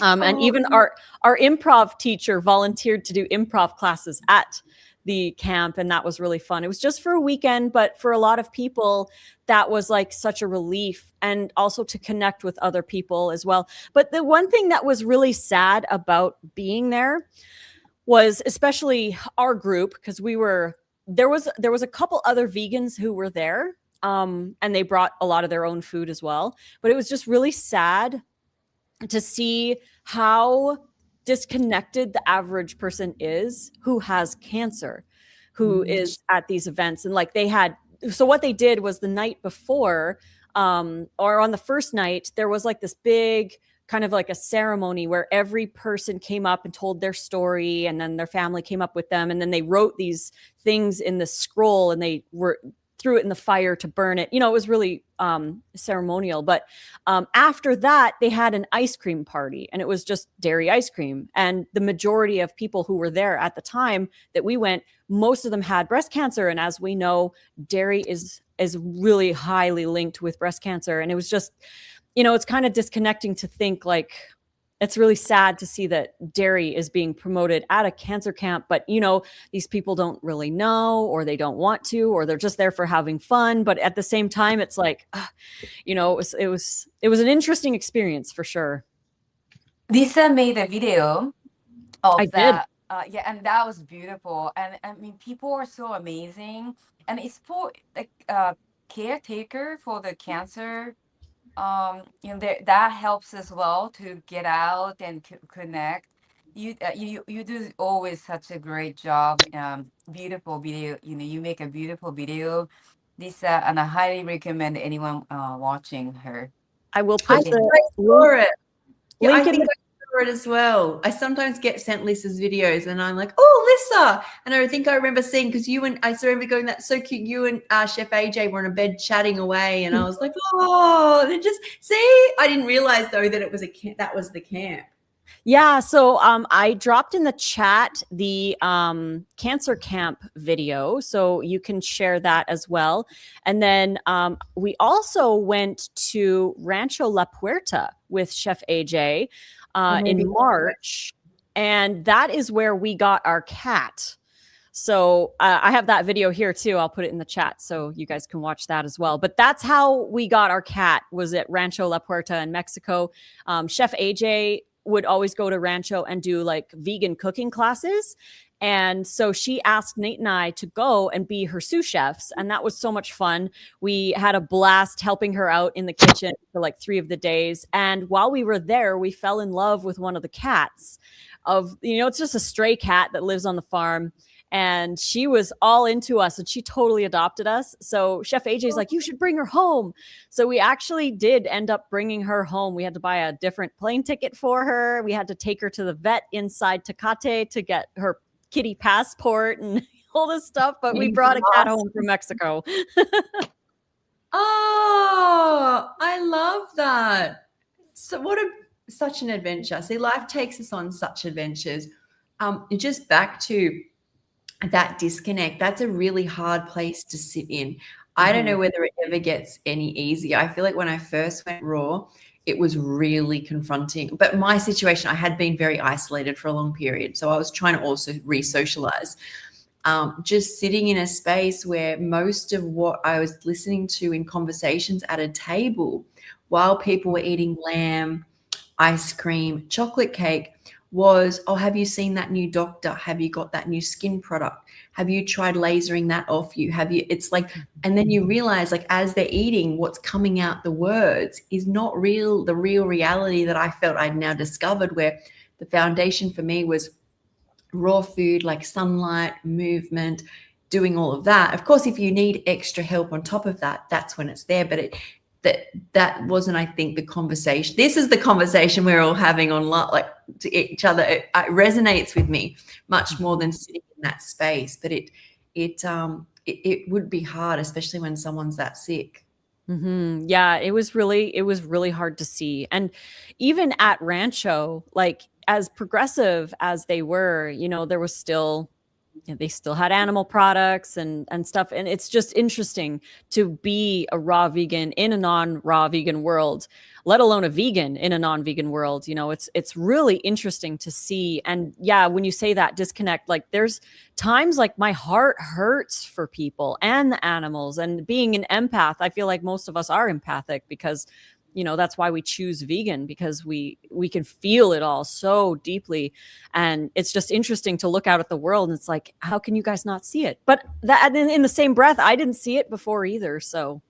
And even our improv teacher volunteered to do improv classes at the camp, and that was really fun. It was just for a weekend, but for a lot of people that was like such a relief, and also to connect with other people as well. But the one thing that was really sad about being there was, especially our group, because there was a couple other vegans who were there, and they brought a lot of their own food as well, but it was just really sad to see how disconnected the average person is who has cancer, who is at these events. And like, so what they did was, the night before, or on the first night, there was like this big kind of like a ceremony where every person came up and told their story, and then their family came up with them, and then they wrote these things in the scroll, and they threw it in the fire to burn it. You know, it was really ceremonial. But after that, they had an ice cream party, and it was just dairy ice cream. And the majority of people who were there at the time that we went, most of them had breast cancer. And as we know, dairy is really highly linked with breast cancer. And it was just, you know, it's kind of disconnecting to think, like, it's really sad to see that dairy is being promoted at a cancer camp, but, you know, these people don't really know, or they don't want to, or they're just there for having fun. But at the same time, it's like, you know, it was an interesting experience for sure. Lissa made a video of I that. Yeah, and that was beautiful. And I mean, people are so amazing. And it's for the caretaker for the cancer. You know, that helps as well to get out and connect. You do always such a great job. Beautiful video. You know, you make a beautiful video, Lissa, and I highly recommend anyone watching her. I will I put think the I saw it. Yeah, link I in think I saw it as well. I sometimes get sent Lissa's videos, and I'm like, oh, Lissa. And I think I remember seeing, because you and I remember going, that's so cute. You and Chef AJ were on a bed chatting away, and I was like, oh, they just see. I didn't realize though that it was that was the camp. Yeah, so I dropped in the chat the cancer camp video, so you can share that as well. And then we also went to Rancho La Puerta with Chef AJ in March, and that is where we got our cat. So I have that video here too. I'll put it in the chat so you guys can watch that as well. But that's how we got our cat, was at Rancho La Puerta in Mexico. Chef AJ would always go to Rancho and do like vegan cooking classes. And so she asked Nate and I to go and be her sous chefs. And that was so much fun. We had a blast helping her out in the kitchen for like 3 of the days. And while we were there, we fell in love with one of the cats it's just a stray cat that lives on the farm. And she was all into us, and she totally adopted us. So Chef AJ's like, you should bring her home. So we actually did end up bringing her home. We had to buy a different plane ticket for her. We had to take her to the vet inside Tecate to get her kitty passport and all this stuff. But we brought a cat home from Mexico. Oh, I love that. So such an adventure. See, life takes us on such adventures. Just back to that disconnect, that's a really hard place to sit in. I don't know whether it ever gets any easier. I feel like when I first went raw, it was really confronting. But my situation, I had been very isolated for a long period. So I was trying to also re-socialize. Just sitting in a space where most of what I was listening to in conversations at a table while people were eating lamb, ice cream, chocolate cake, was, oh, have you seen that new doctor? Have you got that new skin product? Have you tried lasering that off you? It's like, and then you realize, like, as they're eating, what's coming out the words is not the real reality that I felt I'd now discovered, where the foundation for me was raw food, like sunlight, movement, doing all of that. Of course, if you need extra help on top of that, that's when it's there. But that wasn't, I think, the conversation. This is the conversation we're all having on, like, to each other. It resonates with me much more than sitting in that space. But it would be hard, especially when someone's that sick. Yeah, it was really hard to see. And even at Rancho, like, as progressive as they were, there was still, they still had animal products and stuff. And it's just interesting to be a raw vegan in a non-raw vegan world, let alone a vegan in a non-vegan world. It's really interesting to see. And yeah, when you say that disconnect, like, there's times like my heart hurts for people and the animals. And being an empath, I feel like most of us are empathic, because that's why we choose vegan, because we can feel it all so deeply. And it's just interesting to look out at the world, and it's like, how can you guys not see it? But that, in the same breath, I didn't see it before either. So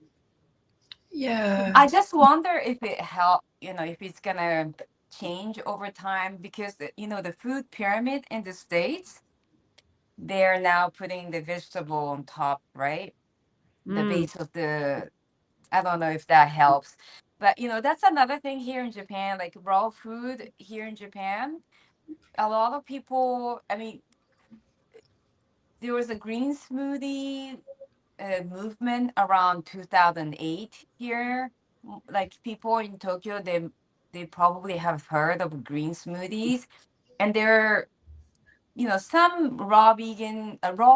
yeah, I just wonder if it helped, if it's gonna change over time, because the food pyramid in the States, they're now putting the vegetable on top, right? The base of I don't know if that helps. But that's another thing here in Japan, like raw food here in Japan. A lot of people, I mean, there was a green smoothie movement around 2008 here. Like people in Tokyo, they probably have heard of green smoothies, and there are some raw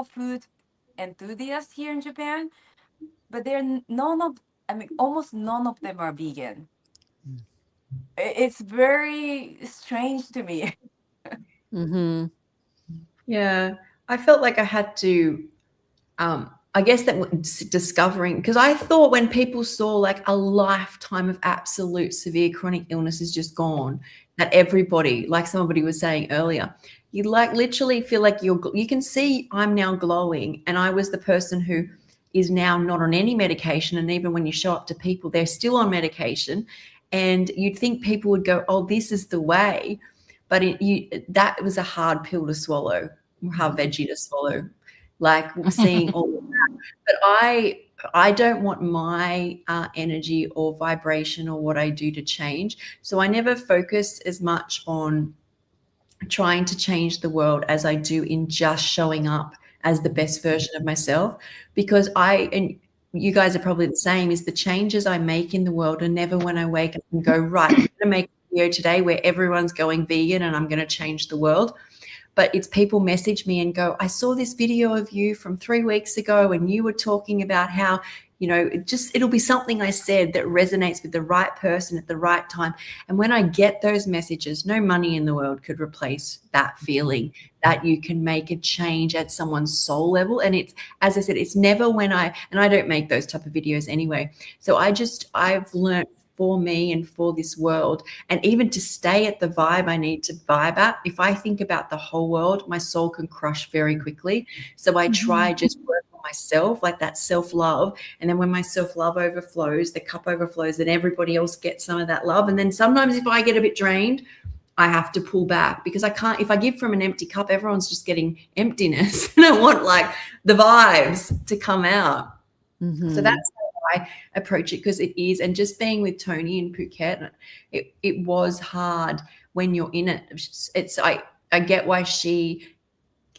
food enthusiasts here in Japan, but almost none of them are vegan. It's very strange to me. Mm-hmm. Yeah, I felt like I had to, I guess that discovering, because I thought when people saw like a lifetime of absolute severe chronic illness is just gone, that everybody, like somebody was saying earlier, you like literally feel like you can see I'm now glowing, and I was the person who is now not on any medication, and even when you show up to people, they're still on medication, and you'd think people would go, oh, this is the way, but that was a hard pill to swallow, hard veggie to swallow, like seeing all of that. But I don't want my energy or vibration or what I do to change. So I never focus as much on trying to change the world as I do in just showing up as the best version of myself, because and you guys are probably the same, is the changes I make in the world are never when I wake up and go, right, I'm going to make a video today where everyone's going vegan and I'm going to change the world. But it's people message me and go, I saw this video of you from 3 weeks ago and you were talking about how, it'll be something I said that resonates with the right person at the right time. And when I get those messages, no money in the world could replace that feeling that you can make a change at someone's soul level. And it's, as I said, it's never when I don't make those type of videos anyway. So I've learned for me and for this world, and even to stay at the vibe I need to vibe at. If I think about the whole world, my soul can crush very quickly. So I try just work on myself, like that self-love. And then when my self-love overflows, the cup overflows, then everybody else gets some of that love. And then sometimes if I get a bit drained, I have to pull back, because I can't, if I give from an empty cup, everyone's just getting emptiness. And I want like the vibes to come out. Mm-hmm. So that's how I approach it, because it is. And just being with Tony in Phuket, it was hard when you're in it. I get why she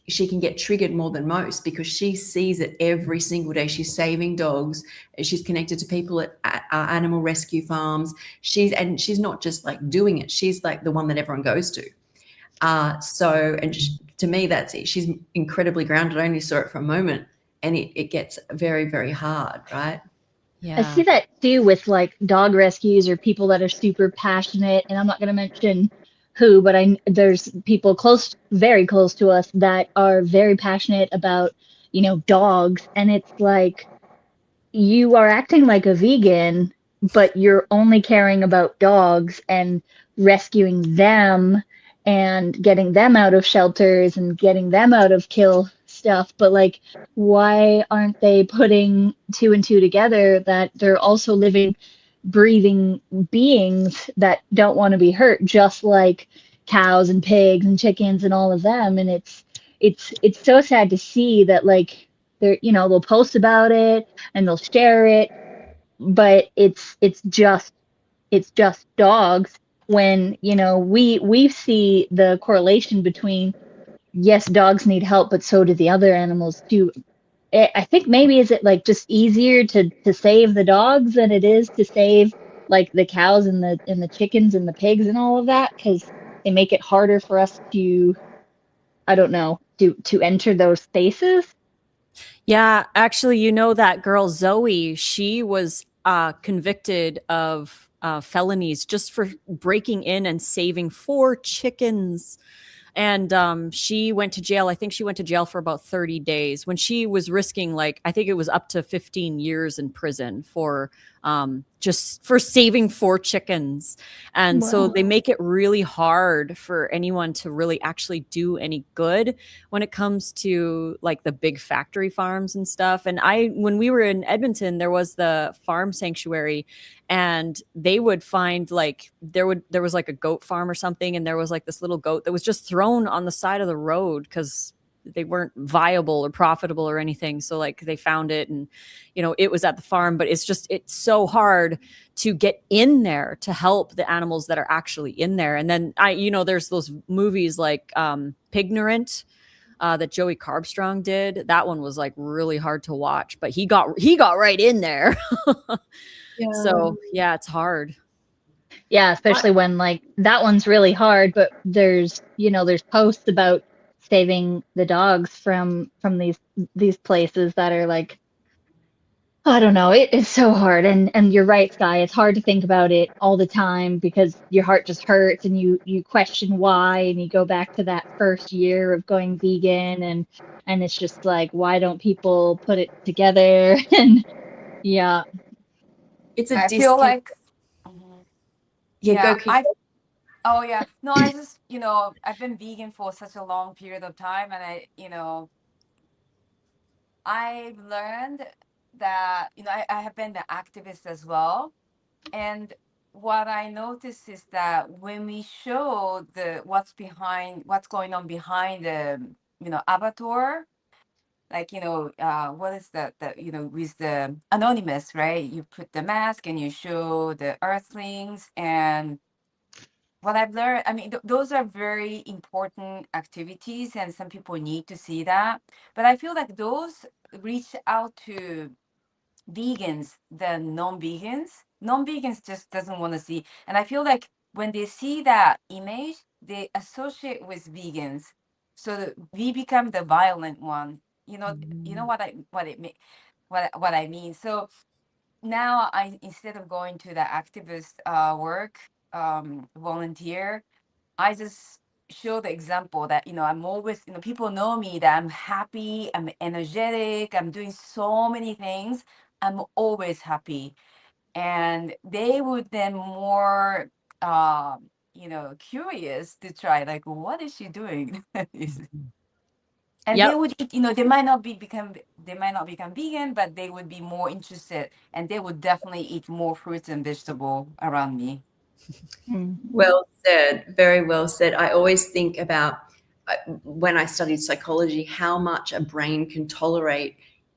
can get triggered more than most, because she sees it every single day. She's saving dogs. She's connected to people at animal rescue farms. She's not just like doing it. She's like the one that everyone goes to. To me, that's it. She's incredibly grounded. I only saw it for a moment, and it gets very, very hard, right? Yeah. I see that too with like dog rescues or people that are super passionate, and I'm not going to mention who, but there's people very close to us that are very passionate about, dogs, and it's like, you are acting like a vegan, but you're only caring about dogs and rescuing them and getting them out of shelters and getting them out of kill stuff. But like, why aren't they putting 2 and 2 together, that they're also living, breathing beings that don't want to be hurt, just like cows and pigs and chickens and all of them? And it's so sad to see that, like, they'll post about it and they'll share it, but it's just dogs. When we see the correlation between, yes, dogs need help, but so do the other animals too. I think maybe, is it like just easier to save the dogs than it is to save like the cows and the chickens and the pigs and all of that, because they make it harder for us to, I don't know, to enter those spaces. Yeah, actually, that girl Zoe, she was convicted of felonies just for breaking in and saving 4 chickens. And she went to jail. I think she went to jail for about 30 days when she was risking, like, I think it was up to 15 years in prison for just for saving 4 chickens. And so they make it really hard for anyone to really actually do any good when it comes to like the big factory farms and stuff. And when we were in Edmonton, there was the farm sanctuary, and they would find like there was like a goat farm or something, and there was like this little goat that was just thrown on the side of the road because they weren't viable or profitable or anything. So like they found it, and it was at the farm, but it's so hard to get in there to help the animals that are actually in there. And then there's those movies like Pignorant that Joey Carbstrong did. That one was like really hard to watch, but he got right in there. So yeah, it's hard. Yeah, especially when like that one's really hard, but there's posts about saving the dogs from these places that are like, I don't know, it's so hard. And you're right, Sky, it's hard to think about it all the time because your heart just hurts and you question why, and you go back to that first year of going vegan, and it's just like, why don't people put it together? And yeah. It's a I feel like go Kiko. Oh yeah. No, I just, I've been vegan for such a long period of time, and I've learned that, I have been an activist as well. And what I noticed is that when we show what's going on behind the, avatar, like, what is that, with the anonymous, right? You put the mask and you show the earthlings, and what I've learned, I mean, those are very important activities, and some people need to see that. But I feel like those reach out to vegans than non-vegans. Non-vegans just doesn't want to see. And I feel like when they see that image, they associate with vegans. So that we become the violent one. You know what I mean. So now instead of going to the activist work, volunteer, I just show the example that, I'm always, people know me, that I'm happy, I'm energetic, I'm doing so many things. I'm always happy. And they would then more, curious to try, like, what is she doing? And Yep. they would eat, they might not become vegan, but they would be more interested, and they would definitely eat more fruits and vegetable around me. Well said. Very well said. I always think about when I studied psychology, how much a brain can tolerate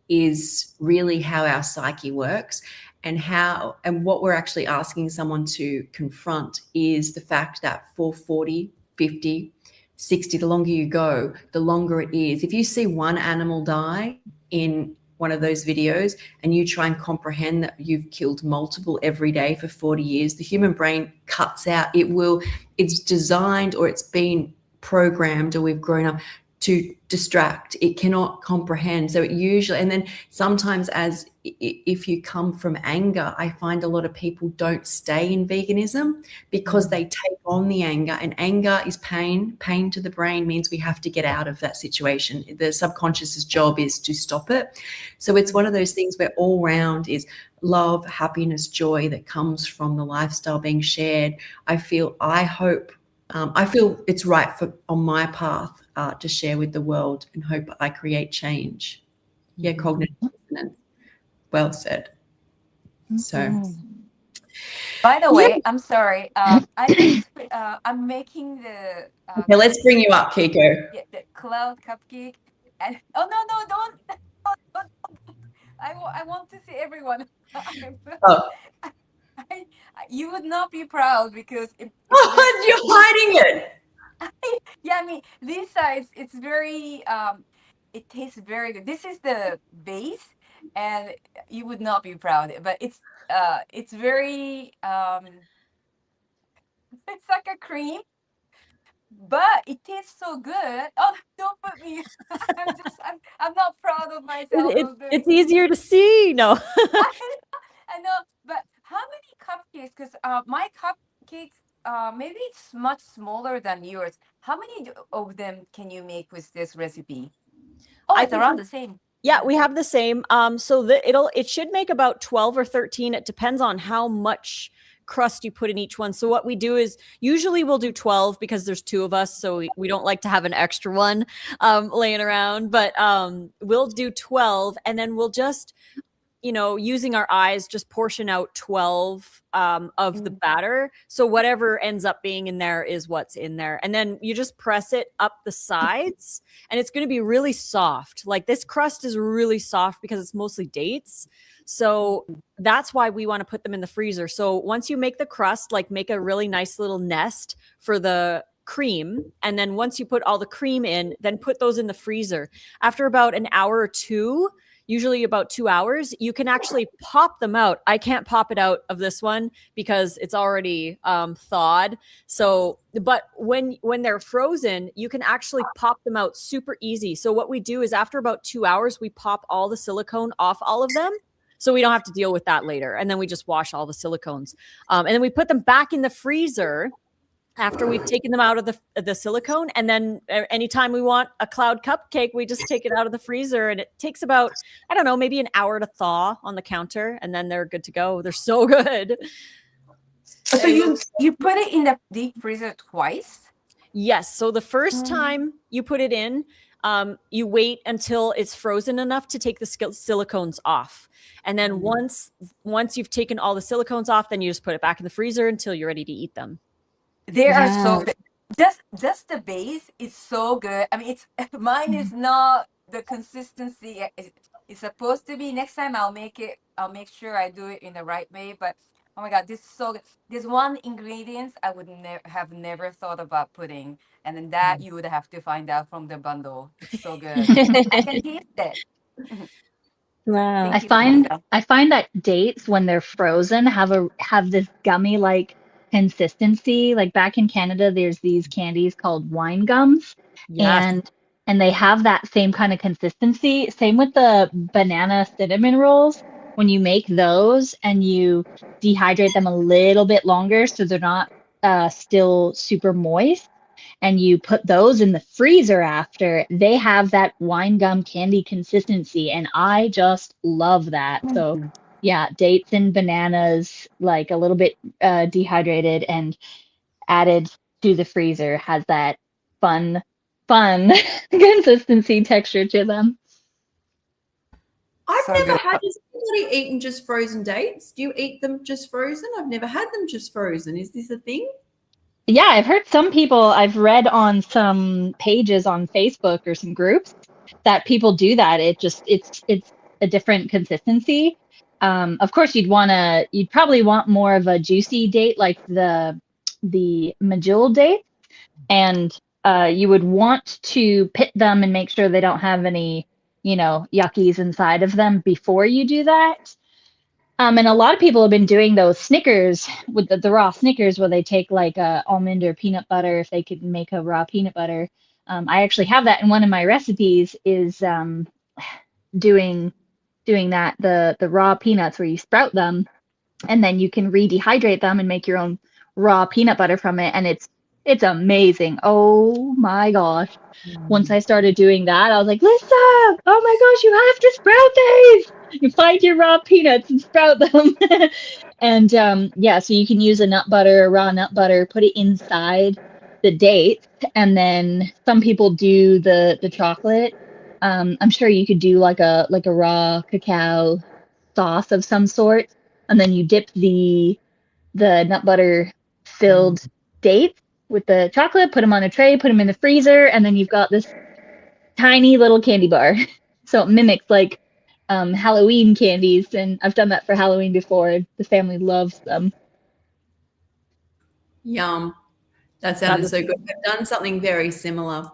is really how our psyche works, and what we're actually asking someone to confront is the fact that for 40, 50, 60, the longer you go, the longer it is. If you see one animal die in one of those videos and you try and comprehend that you've killed multiple every day for 40 years, the human brain cuts out. It's designed, or it's been programmed, or we've grown up to distract. It cannot comprehend. So it usually, and then sometimes if you come from anger, I find a lot of people don't stay in veganism because they take on the anger, and anger is pain. Pain to the brain means we have to get out of that situation. The subconscious's job is to stop it. So it's one of those things where all round is love, happiness, joy that comes from the lifestyle being shared. I feel it's right on my path to share with the world, and hope I create change. Yeah, cognitive dissonance. Well said. So, by the way, I'm sorry. I'm making the. Okay, let's bring you up, Kiko. The cloud cupcake. And no, don't. I want to see everyone. You would not be proud because you're hiding it. Yeah, I mean, lissa, it's very it tastes very good. This is the base, and you would not be proud, but it's very it's like a cream, but it tastes so good. Oh, don't put me. I'm not proud of myself. It's easier to see. No. I know, but how many cupcakes? Because my cupcakes, maybe it's much smaller than yours. How many of them can you make with this recipe? Oh, it's around the same. Yeah, we have the same. So it should make about 12 or 13. It depends on how much crust you put in each one. So what we do is usually we'll do 12 because there's 2 of us, so we don't like to have an extra one laying around. But we'll do 12, and then we'll just using our eyes, just portion out 12 of the batter. So whatever ends up being in there is what's in there. And then you just press it up the sides and it's going to be really soft. Like this crust is really soft because it's mostly dates. So that's why we want to put them in the freezer. So once you make the crust, like make a really nice little nest for the cream. And then once you put all the cream in, then put those in the freezer. After about an hour or two, usually about 2 hours, you can actually pop them out. I can't pop it out of this one because it's already thawed. So, but when they're frozen, you can actually pop them out super easy. So what we do is after about 2 hours, we pop all the silicone off all of them. So we don't have to deal with that later. And then we just wash all the silicones. And then we put them back in the freezer after we've taken them out of the silicone. And then anytime we want a cloud cupcake, we just take it out of the freezer and it takes about, I don't know, maybe an hour to thaw on the counter. And then they're good to go. They're so good. So you put it in the deep freezer twice? Yes. So the first time you put it in, you wait until it's frozen enough to take the silicones off. And then once you've taken all the silicones off, then you just put it back in the freezer until you're ready to eat them. They are so good. Just the base is so good. I mean, mine is not the consistency it's supposed to be. Next time I'll make sure I do it in the right way. But oh my God, this is so good. There's one ingredient I would have never thought about putting, and then that you would have to find out from the bundle. It's so good. I can taste it. Wow. I find that dates when they're frozen have this gummy like consistency. Like back in Canada, there's these candies called wine gums, Yes. and they have that same kind of consistency. Same with the banana cinnamon rolls. When you make those and you dehydrate them a little bit longer so they're not still super moist, and you put those in the freezer after, they have that wine gum candy consistency, and I just love that. So yeah, dates and bananas, like a little bit dehydrated and added to the freezer, has that fun consistency texture to them. I've So never good. had. Has anybody eaten just frozen dates? Do you eat them just frozen? I've never had them just frozen. Is this a thing? Yeah, I've heard some people, I've read on some pages on Facebook or some groups that people do that. It's a different consistency. Of course, you'd probably want more of a juicy date like the medjool date, and you would want to pit them and make sure they don't have any, yuckies inside of them before you do that. And a lot of people have been doing those Snickers with the raw Snickers where they take like almond or peanut butter, if they could make a raw peanut butter. I actually have that in one of my recipes, is doing that, the raw peanuts where you sprout them and then you can redehydrate them and make your own raw peanut butter from it. And it's amazing. Oh my gosh. Once I started doing that, I was like, Lissa, oh my gosh, you have to sprout these. You find your raw peanuts and sprout them. And so you can use a raw nut butter, put it inside the dates. And then some people do the chocolate. I'm sure you could do like a raw cacao sauce of some sort. And then you dip the nut butter filled dates with the chocolate, put them on a tray, put them in the freezer, and then you've got this tiny little candy bar. So it mimics like Halloween candies, and I've done that for Halloween before. The family loves them. Yum. That sounded so good. I've done something very similar.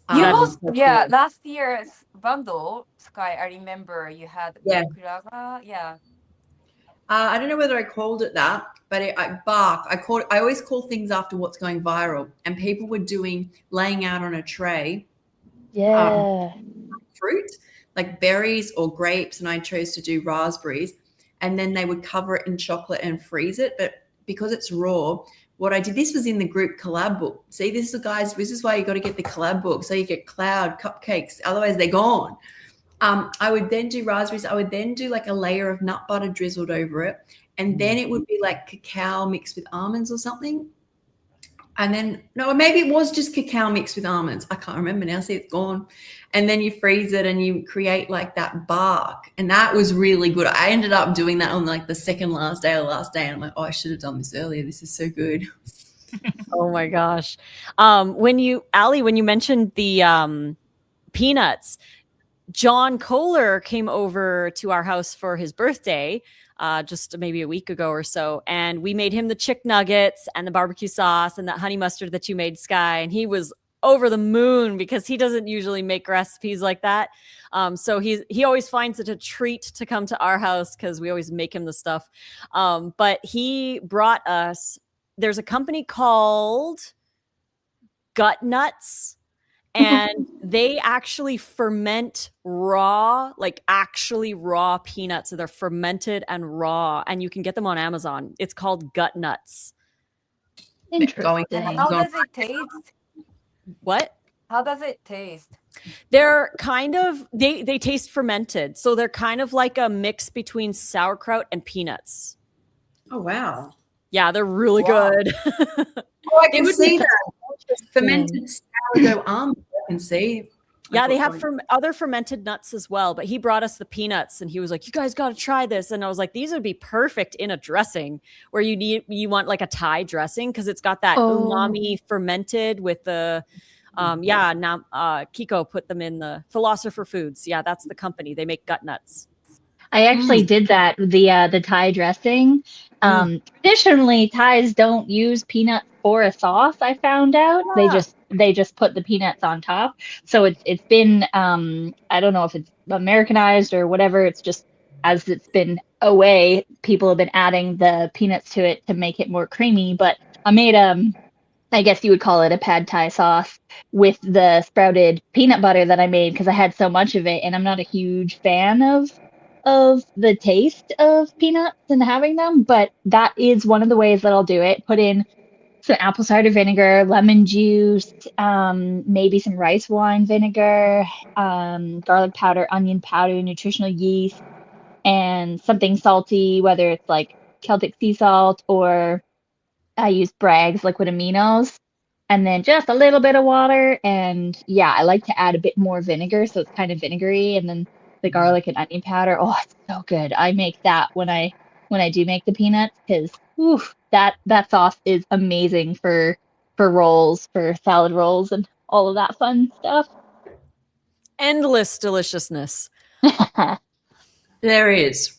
Last year's bundle, Sky, I remember you had Kuraga. Yeah. I don't know whether I called it that, but I always call things after what's going viral, and people were laying out on a tray fruit like berries or grapes, and I chose to do raspberries, and then they would cover it in chocolate and freeze it. But because it's raw, what I did, this was in the group collab book. See, this is why you got to get the collab book, so you get cloud cupcakes, otherwise they're gone. I would then do raspberries. I would then do like a layer of nut butter drizzled over it. And then it would be like cacao mixed with almonds or something. And then, no, maybe it was just cacao mixed with almonds. I can't remember now. See, it's gone. And then you freeze it and you create like that bark. And that was really good. I ended up doing that on like the second last day or last day. And I'm like, oh, I should have done this earlier. This is so good. Oh my gosh. Alie, when you mentioned the peanuts, John Kohler came over to our house for his birthday just maybe a week ago or so. And we made him the chick nuggets and the barbecue sauce and that honey mustard that you made, Sky. And he was over the moon because he doesn't usually make recipes like that. So he always finds it a treat to come to our house because we always make him the stuff. But he brought us, there's a company called Gut Nuts. And they actually ferment raw, like actually raw peanuts. So they're fermented and raw, and you can get them on Amazon. It's called Gut Nuts. Interesting. How does it taste? What? How does it taste? They're kind of, they taste fermented. So they're kind of like a mix between sauerkraut and peanuts. Oh, wow. Yeah, they're really Wow. good. Oh, I can see that. Fermented sourdough almonds, I can see. Yeah, they have other fermented nuts as well. But he brought us the peanuts and he was like, you guys got to try this. And I was like, these would be perfect in a dressing where you want like a Thai dressing because it's got that umami fermented with the, Kiko put them in the Philosopher Foods. Yeah, that's the company. They make gut nuts. I actually did that, the Thai dressing. Traditionally, Thais don't use peanuts for a sauce, I found out. Yeah. They just put the peanuts on top. So it's been, I don't know if it's Americanized or whatever. It's just, as it's been away, people have been adding the peanuts to it to make it more creamy. But I made, I guess you would call it a pad Thai sauce with the sprouted peanut butter that I made because I had so much of it. And I'm not a huge fan of the taste of peanuts and having them, but that is one of the ways that I'll do it. Put in some apple cider vinegar, lemon juice, maybe some rice wine vinegar, garlic powder, onion powder, nutritional yeast, and something salty, whether it's like Celtic sea salt or I use Bragg's liquid aminos. And then just a little bit of water. And yeah, I like to add a bit more vinegar. So it's kind of vinegary. And then the garlic and onion powder. Oh, it's so good. I make that when I do make the peanuts because that sauce is amazing for rolls, for salad rolls and all of that fun stuff. Endless deliciousness. There is.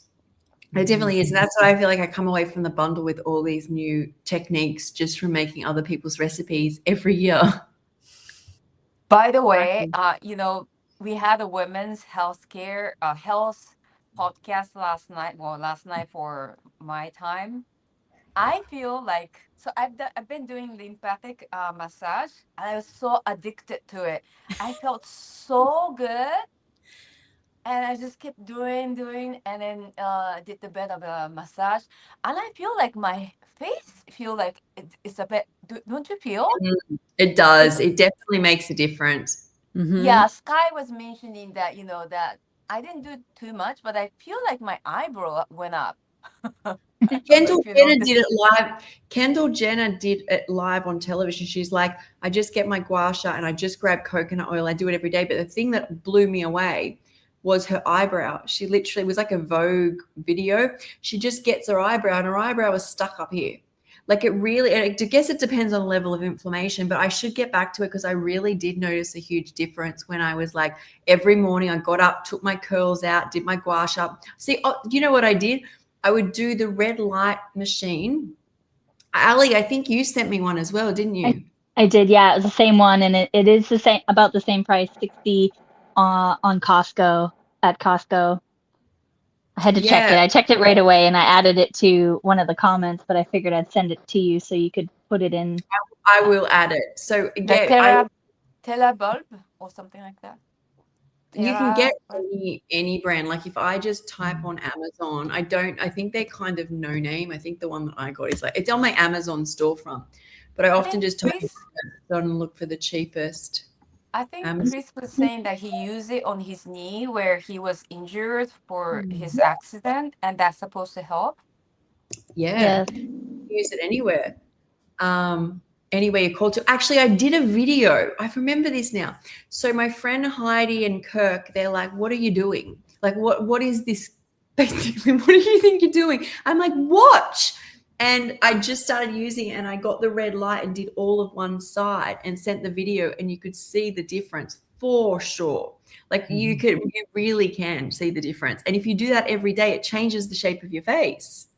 It definitely is. And that's why I feel like I come away from the bundle with all these new techniques just from making other people's recipes every year. By the way, we had a women's health podcast last night. Well, last night for my time. I feel like I've been doing lymphatic massage. And I was so addicted to it. I felt so good. And I just kept doing, and then did the bit of a massage, and I feel like my face feel like it's a bit. Don't you feel? It does. It definitely makes a difference. Mm-hmm. Yeah, Sky was mentioning that that I didn't do too much, but I feel like my eyebrow went up. Kendall Jenner did it live. Kendall Jenner did it live on television. She's like, I just get my gua sha and I just grab coconut oil. I do it every day. But the thing that blew me away was her eyebrow. She literally was like a Vogue video. She just gets her eyebrow and her eyebrow was stuck up here. Like it really, I guess it depends on the level of inflammation, but I should get back to it because I really did notice a huge difference when I was like, every morning I got up, took my curls out, did my gua sha. See, you know what I did? I would do the red light machine. Alie, I think you sent me one as well, didn't you? I did, yeah. It was the same one, and it is the same, about the same price, $60 on Costco, at Costco. I had to check it. I checked it right away, and I added it to one of the comments, but I figured I'd send it to you so you could put it in. I will add it. So again, Tela bulb or something like that. You can get any brand. Like if I just type on Amazon, I think they're kind of no name. I think the one that I got is like, it's on my Amazon storefront, but I often just type on and look for the cheapest. I think Chris was saying that he used it on his knee where he was injured for his accident, and that's supposed to help. Yeah. Use it anywhere. anywhere you're called to. Actually, I did a video. I remember this now. So my friend Heidi and Kirk, they're like, what are you doing? Like, what is this? Basically, what do you think you're doing? I'm like, watch. And I just started using it, and I got the red light and did all of one side and sent the video, and you could see the difference for sure. Like you really can see the difference. And if you do that every day, it changes the shape of your face.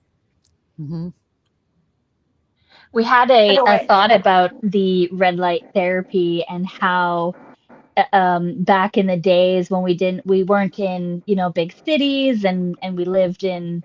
Mm-hmm. We had a thought about the red light therapy and how back in the days when we weren't in, big cities, and we lived in,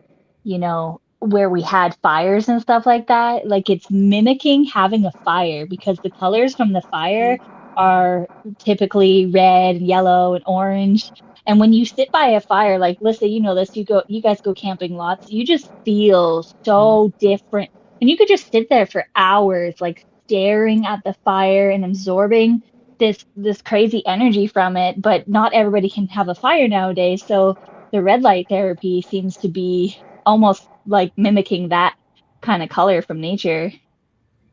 where we had fires and stuff like that. Like, it's mimicking having a fire, because the colors from the fire are typically red, yellow, and orange. And when you sit by a fire, like, Lissa, you know this, you guys go camping lots, you just feel so different. And you could just sit there for hours, like staring at the fire and absorbing this crazy energy from it. But not everybody can have a fire nowadays. So the red light therapy seems to be almost like mimicking that kind of color from nature.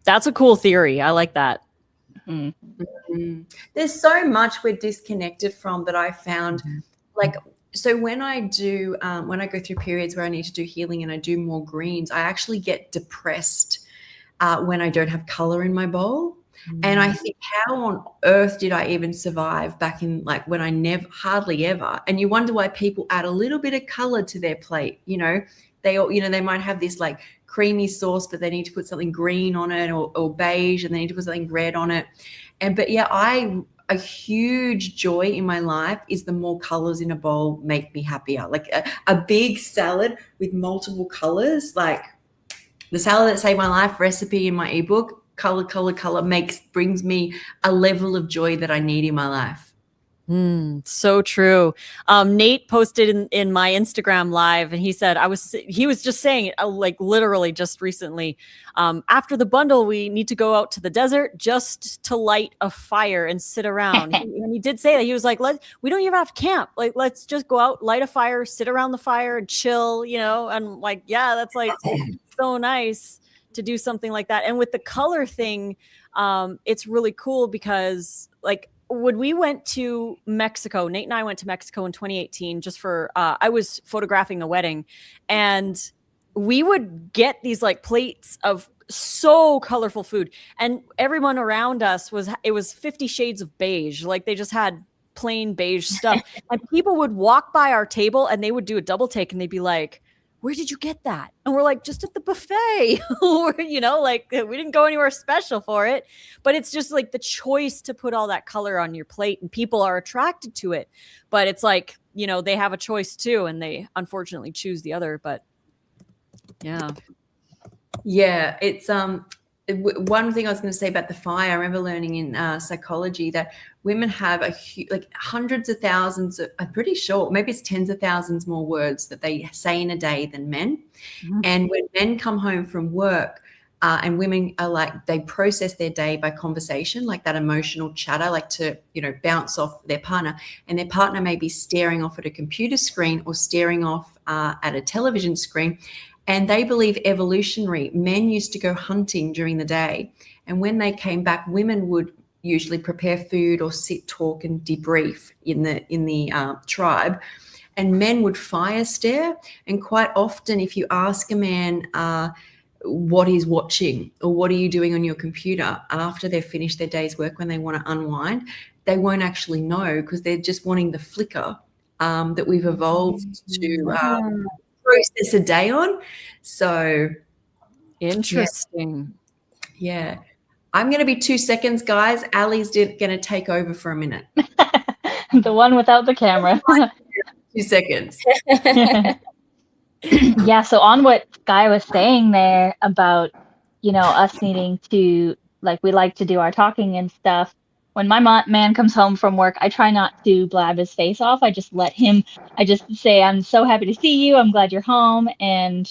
That's a cool theory. I like that. There's so much we're disconnected from that I found. Like, so when I go through periods where I need to do healing and I do more greens, I actually get depressed when I don't have color in my bowl. And I think, how on earth did I even survive back in, like, when I hardly ever? And you wonder why people add a little bit of color to their plate. They might have this like creamy sauce, but they need to put something green on it, or beige, and they need to put something red on it. But yeah, a huge joy in my life is the more colors in a bowl make me happier. Like a big salad with multiple colors, like the salad that saved my life recipe in my ebook, color brings me a level of joy that I need in my life. So true. Nate posted in my Instagram live, and he said, he was just saying it, like literally just recently, after the bundle, we need to go out to the desert just to light a fire and sit around. He did say that. He was like, we don't even have to camp. Like, let's just go out, light a fire, sit around the fire and chill, and like, yeah, that's like so nice to do something like that. And with the color thing, it's really cool because, like, when we went to Mexico, Nate and I went to Mexico in 2018 just for, I was photographing a wedding, and we would get these like plates of so colorful food, and everyone around us it was 50 shades of beige. Like, they just had plain beige stuff. And people would walk by our table and they would do a double take and they'd be like, where did you get that? And we're like, just at the buffet. Like, we didn't go anywhere special for it. But it's just like the choice to put all that color on your plate, and people are attracted to it. But it's like, they have a choice too, and they unfortunately choose the other. But yeah. Yeah, it's one thing I was going to say about the fire. I remember learning in psychology that women have like hundreds of thousands I'm pretty sure, maybe it's tens of thousands more words that they say in a day than men. And when men come home from work, and women are like, they process their day by conversation, like that emotional chatter, like to, bounce off their partner, and their partner may be staring off at a computer screen or staring off at a television screen. And they believe evolutionary, men used to go hunting during the day. And when they came back, women would usually prepare food or sit, talk, and debrief in the tribe. And men would fire stare. And quite often, if you ask a man what he's watching or what are you doing on your computer after they've finished their day's work, when they want to unwind, they won't actually know, because they're just wanting the flicker that we've evolved to process a day on. So interesting. Yeah. I'm going to be 2 seconds, guys. Alie's going to take over for a minute. The one without the camera. 2 seconds. Yeah, so on what Sky was saying there about, us needing to, like, we like to do our talking and stuff. When my man comes home from work, I try not to blab his face off. I just say, I'm so happy to see you. I'm glad you're home. And,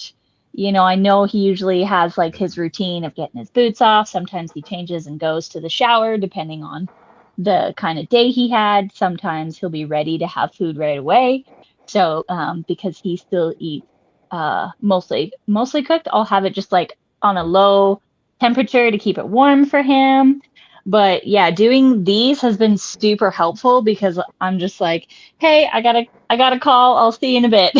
I know he usually has like his routine of getting his boots off. Sometimes he changes and goes to the shower, depending on the kind of day he had. Sometimes he'll be ready to have food right away. So because he still eats mostly cooked, I'll have it just like on a low temperature to keep it warm for him. But yeah, doing these has been super helpful because I'm just like, hey, I got a call. I'll see you in a bit.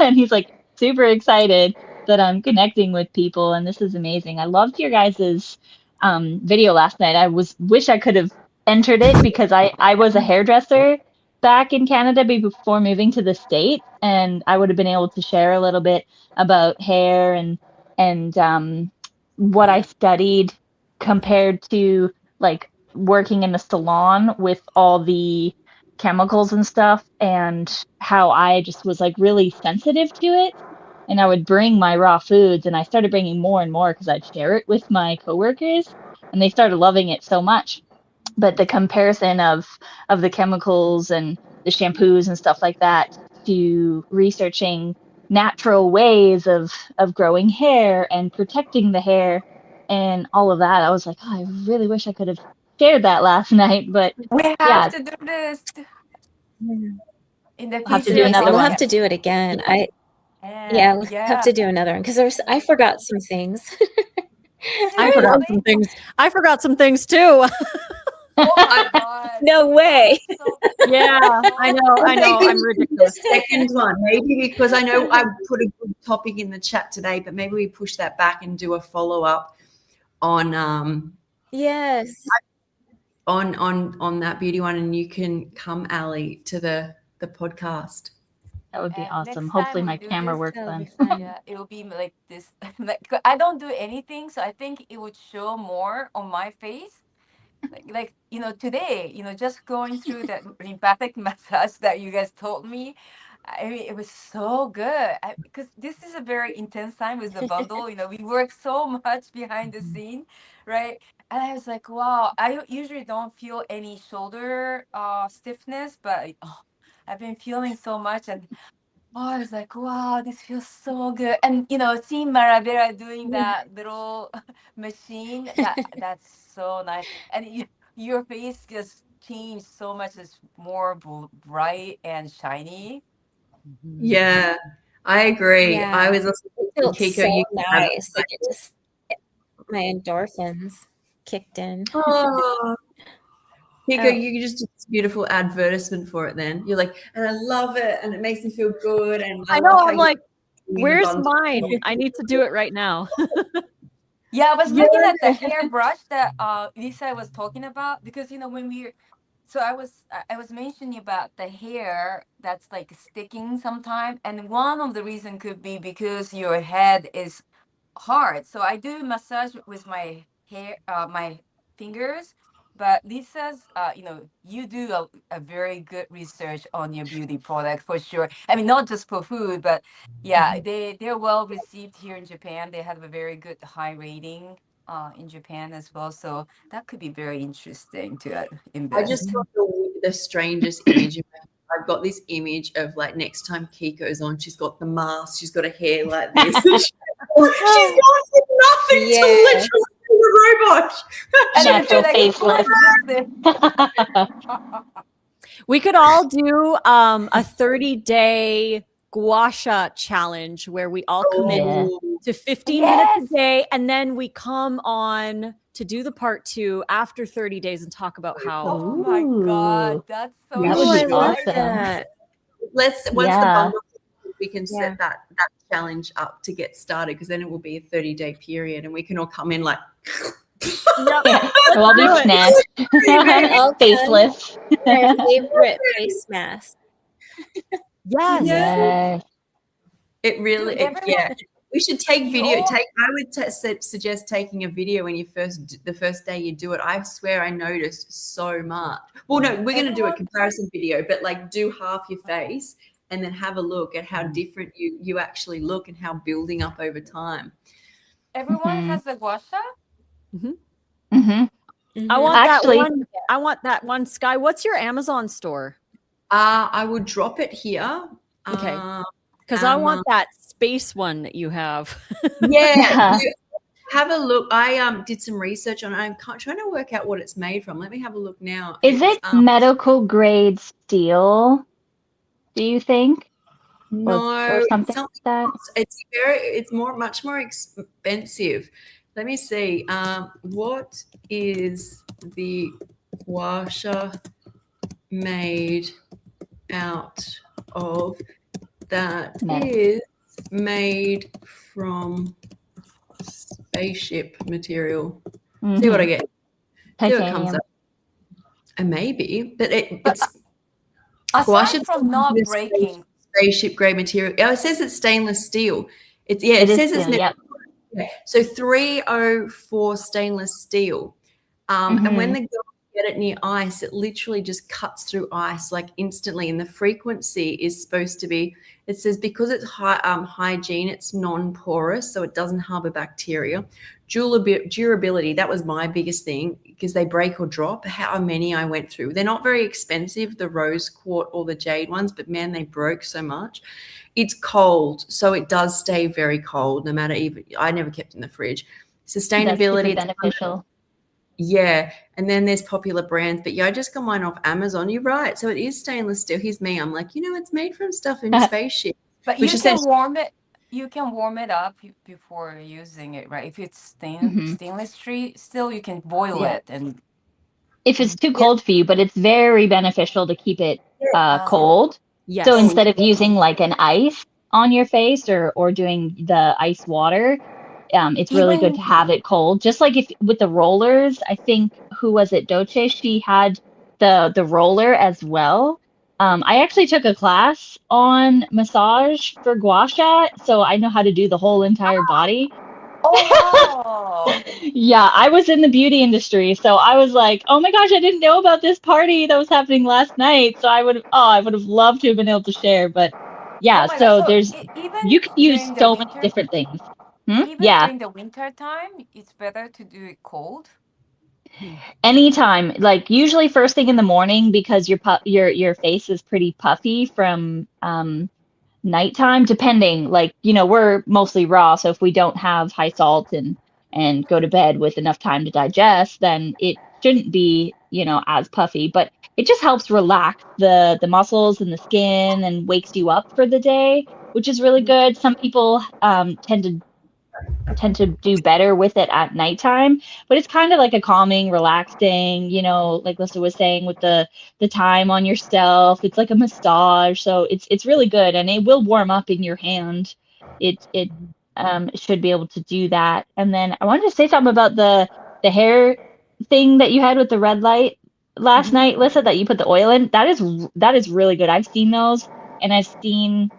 And he's like super excited that I'm connecting with people, and this is amazing. I loved your guys's video last night. Wish I could have entered it because I was a hairdresser back in Canada before moving to the States, and I would have been able to share a little bit about hair and what I studied compared to like working in a salon with all the chemicals and stuff, and how I just was like really sensitive to it. And I would bring my raw foods, and I started bringing more and more because I'd share it with my coworkers, and they started loving it so much. But the comparison of the chemicals and the shampoos and stuff like that to researching natural ways of growing hair and protecting the hair and all of that, I was like, oh, I really wish I could have shared that last night. But We have yeah, to do this in the I'll have to future. do Amazing. another We'll one. have to do it again. Yeah, We'll have to do another one because I forgot some things. I forgot Seriously? some things. I forgot some things too. Oh my god. No way. So- Yeah, I know. Maybe I'm the ridiculous. second one, maybe because I know I put a good topic in the chat today, but maybe we push that back and do a follow up on Yes. on that beauty one, and you can come, Alie, to the podcast. That would be And awesome. next time Hopefully we my do camera this, works That'll then. be fun. yeah, it will be like this. Like I don't do anything, so I think it would show more on my face. Like today, just going through that lymphatic massage that you guys told me. I mean, it was so good because this is a very intense time with the bundle. We work so much behind the scene, right? And I was like, wow, I usually don't feel any shoulder stiffness, but I've been feeling so much, and I was like, wow, this feels so good. And seeing Marabella doing that little machine, that's so nice. And your face just changed so much. It's more bright and shiny. Yeah, I agree. Yeah. I was also Felt thinking, so Kiko, you can have nice. Like my endorphins kicked in. Oh, Kiko, Oh. you just do this beautiful advertisement for it. Then you're like, and I love it, and it makes me feel good. And I love know. how I'm you like, do the where's bundle. mine? I need to do it right now. Yeah, I was looking at the hairbrush that Lissa was talking about because when so I was mentioning about the hair that's like sticking sometime, and one of the reason could be because your head is hard. So I do massage with my hair, my fingers. But Lisa's, you do a very good research on your beauty product for sure. I mean, not just for food, but yeah, they're well received here in Japan. They have a very good high rating in Japan as well. So that could be very interesting to I invest. just got the strangest image. I've got this image of like next time Kiko's on, she's got the mask, she's got a hair like this. She's got nothing Yeah. to literally be a robot. And then Natural like, facelift. "What is this?" We could all do a 30-day gua sha challenge where we all commit Yeah. to 15 minutes Yes. a day, and then we come on to do the part 2 after 30 days and talk about how. Oh my god, that's so That Oh, would I be love awesome. that. Once the Yeah. bundle, we can Yeah. set that challenge up to get started, because then it will be a 30-day period, and we can all come in like Yeah. We'll all do Do it. snatch. All Faceless. My favorite face mask. Yes. Yes. it really. Dude, everyone- Yeah, we should take You video. all- I would suggest taking a video when the first day you do it. I swear I noticed so much. Well, no, we're going to do a Everyone- comparison video, but like do half your face and then have a look at how different you actually look and how building up over time. Everyone Mhm. has the gua sha? Hmm. I want Actually- that one. I want that one. Sky, what's your Amazon store? I would drop it here. Okay. Because I want Um, that space one that you have. Yeah, have a look. I did some research on it. I'm trying to work out what it's made from. Let me have a look now. Is it medical grade steel? Do you think? No, Or something like that? It's much more expensive. Let me see. What is the gua sha made out of that is made from spaceship material? See what I get. See what comes Titanium. up. And maybe, but it's aside gua from not breaking, spaceship grade material. Oh, it says it's stainless steel. It says steel, it's yep. so 304 stainless steel. And when the girls get it near ice, it literally just cuts through ice like instantly. And the frequency is supposed to be, it says because it's hygiene, it's non-porous, so it doesn't harbor bacteria. Durability, that was my biggest thing because they break or drop. How many I went through. They're not very expensive, the rose quartz or the jade ones, but man, they broke so much. It's cold, so it does stay very cold no matter even, I never kept it in the fridge. Sustainability, That's beneficial. Yeah, and then there's popular brands, but yeah, I just got mine off Amazon. You're right. So it is stainless steel. Here's me. I'm like, it's made from stuff in spaceship. but you can warm it. You can warm it up before using it, right? If it's stainless steel, you can boil it, and if it's too cold for you, but it's very beneficial to keep it cold. Yes. So instead of using like an ice on your face or doing the ice water, it's really good to have it cold. Just like if with the rollers, I think, who was it? Doce, she had the roller as well. I actually took a class on massage for gua sha, so I know how to do the whole entire body. Oh wow! Yeah, I was in the beauty industry, so I was like, oh my gosh, I didn't know about this party that was happening last night. So I would have loved to have been able to share, but yeah, so there's even you can use during the so many winter, different things. even Yeah. during the winter time, it's better to do it cold. Anytime, like usually first thing in the morning because your face is pretty puffy from nighttime, depending, like, we're mostly raw, so if we don't have high salt and go to bed with enough time to digest, then it shouldn't be, as puffy, but it just helps relax the muscles and the skin and wakes you up for the day, which is really good. Some people tend to do better with it at nighttime, but it's kind of like a calming, relaxing, like Lissa was saying, with the time on yourself. It's like a massage, so it's really good, and it will warm up in your hand. It should be able to do that. And then I wanted to say something about the hair thing that you had with the red light last night, Lissa, that you put the oil in. That is really good. I've seen those, and I've seen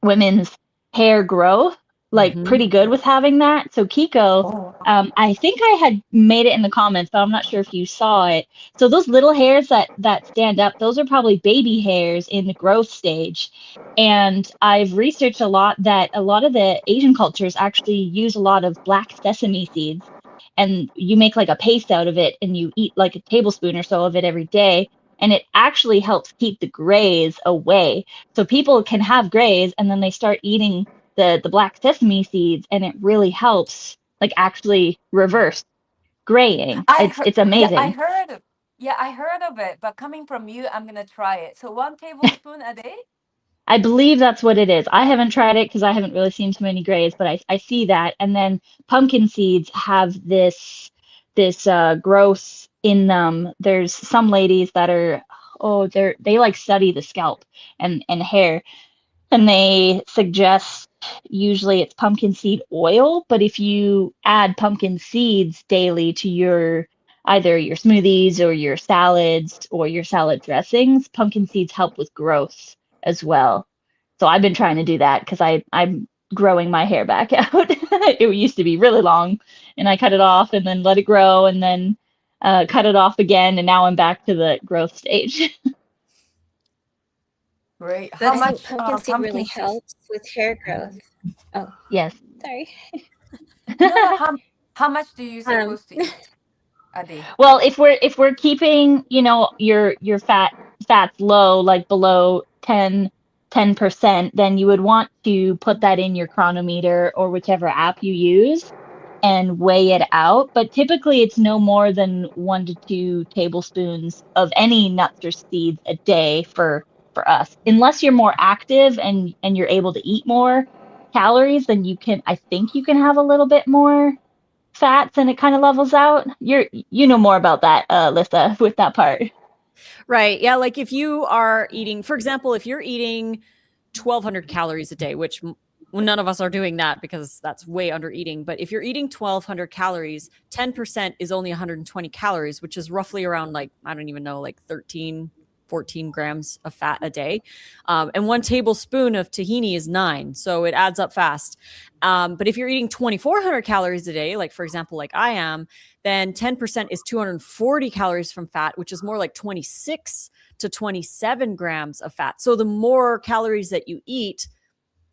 women's hair grow like pretty good with having that. So Kiko, I think I had made it in the comments, but I'm not sure if you saw it. So those little hairs that stand up, those are probably baby hairs in the growth stage. And I've researched a lot that a lot of the Asian cultures actually use a lot of black sesame seeds, and you make like a paste out of it and you eat like a tablespoon or so of it every day. And it actually helps keep the grays away. So people can have grays and then they start eating the black sesame seeds, and it really helps like actually reverse graying. It's amazing. I heard of it, but coming from you, I'm gonna try it. So 1 tablespoon a day? I believe that's what it is. I haven't tried it because I haven't really seen too many grays, but I see that. And then pumpkin seeds have this growth in them. There's some ladies that are they like study the scalp and hair, and they suggest usually it's pumpkin seed oil, but if you add pumpkin seeds daily to either your smoothies or your salads or your salad dressings, pumpkin seeds help with growth as well. So I've been trying to do that because I'm growing my hair back out. It used to be really long, and I cut it off and then let it grow and then cut it off again, and now I'm back to the growth stage. Great. I think pumpkin seed really helps with hair growth. Oh, yes. Sorry. No, how much do you supposed to eat a day? Well, if we're keeping, your fats low, like below 10%, then you would want to put that in your chronometer or whichever app you use and weigh it out. But typically it's no more than 1 to 2 tablespoons of any nuts or seeds a day for us. Unless you're more active and you're able to eat more calories, then I think you can have a little bit more fats and it kind of levels out. You know more about that, Lissa, with that part. Right. Yeah. Like if you are eating, for example, if you're eating 1,200 calories a day, which none of us are doing that because that's way under eating. But if you're eating 1,200 calories, 10% is only 120 calories, which is roughly around like, I don't even know, like 13, 14 grams of fat a day. And 1 tablespoon of tahini is 9. So it adds up fast. But if you're eating 2,400 calories a day, like for example, like I am, then 10% is 240 calories from fat, which is more like 26 to 27 grams of fat. So the more calories that you eat,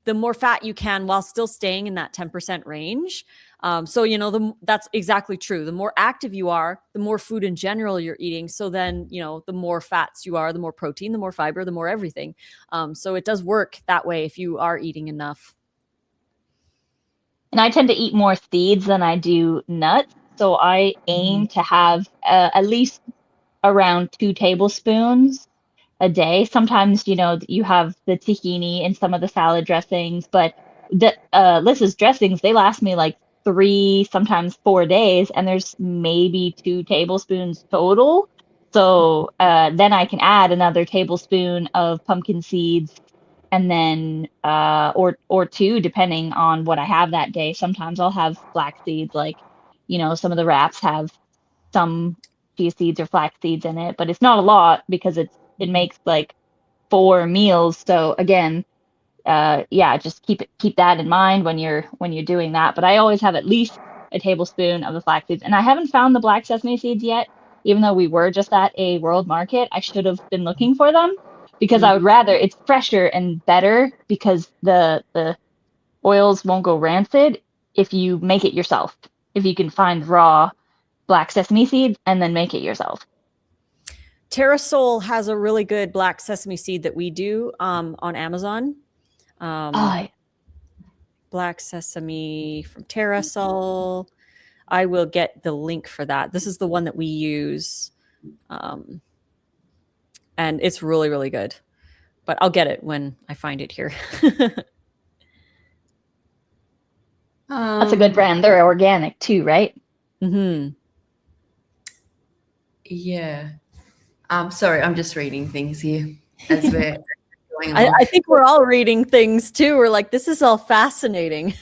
the more fat you can while still staying in that 10% range. So, you know, that's exactly true. The more active you are, the more food in general you're eating. So then, you know, the more fats you are, the more protein, the more fiber, the more everything. So it does work that way if you are eating enough. And I tend to eat more seeds than I do nuts. So I aim to have at least around 2 tablespoons a day. Sometimes, you know, you have the tahini in some of the salad dressings, but Lissa's dressings, they last me like 3, sometimes 4 days, and there's maybe 2 tablespoons total. So then I can add another tablespoon of pumpkin seeds, and then or 2, depending on what I have that day. Sometimes I'll have flax seeds, like, you know, some of the wraps have some chia seeds or flax seeds in it, but it's not a lot because it makes like 4 meals. So again, yeah, just keep that in mind when you're doing that. But I always have at least a tablespoon of the flax seeds, and I haven't found the black sesame seeds yet. Even though we were just at a world market, I should have been looking for them because I would rather, it's fresher and better because the oils won't go rancid if you make it yourself. If you can find raw black sesame seeds and then make it yourself. Terrasol has a really good black sesame seed that we do on Amazon. Black sesame from Terrasol. I will get the link for that. This is the one that we use. And it's really, really good. But I'll get it when I find it here. That's a good brand. They're organic too, right? Mm-hmm. Yeah. Sorry, I'm just reading things here as we're going along. I think we're all reading things too. We're like, this is all fascinating.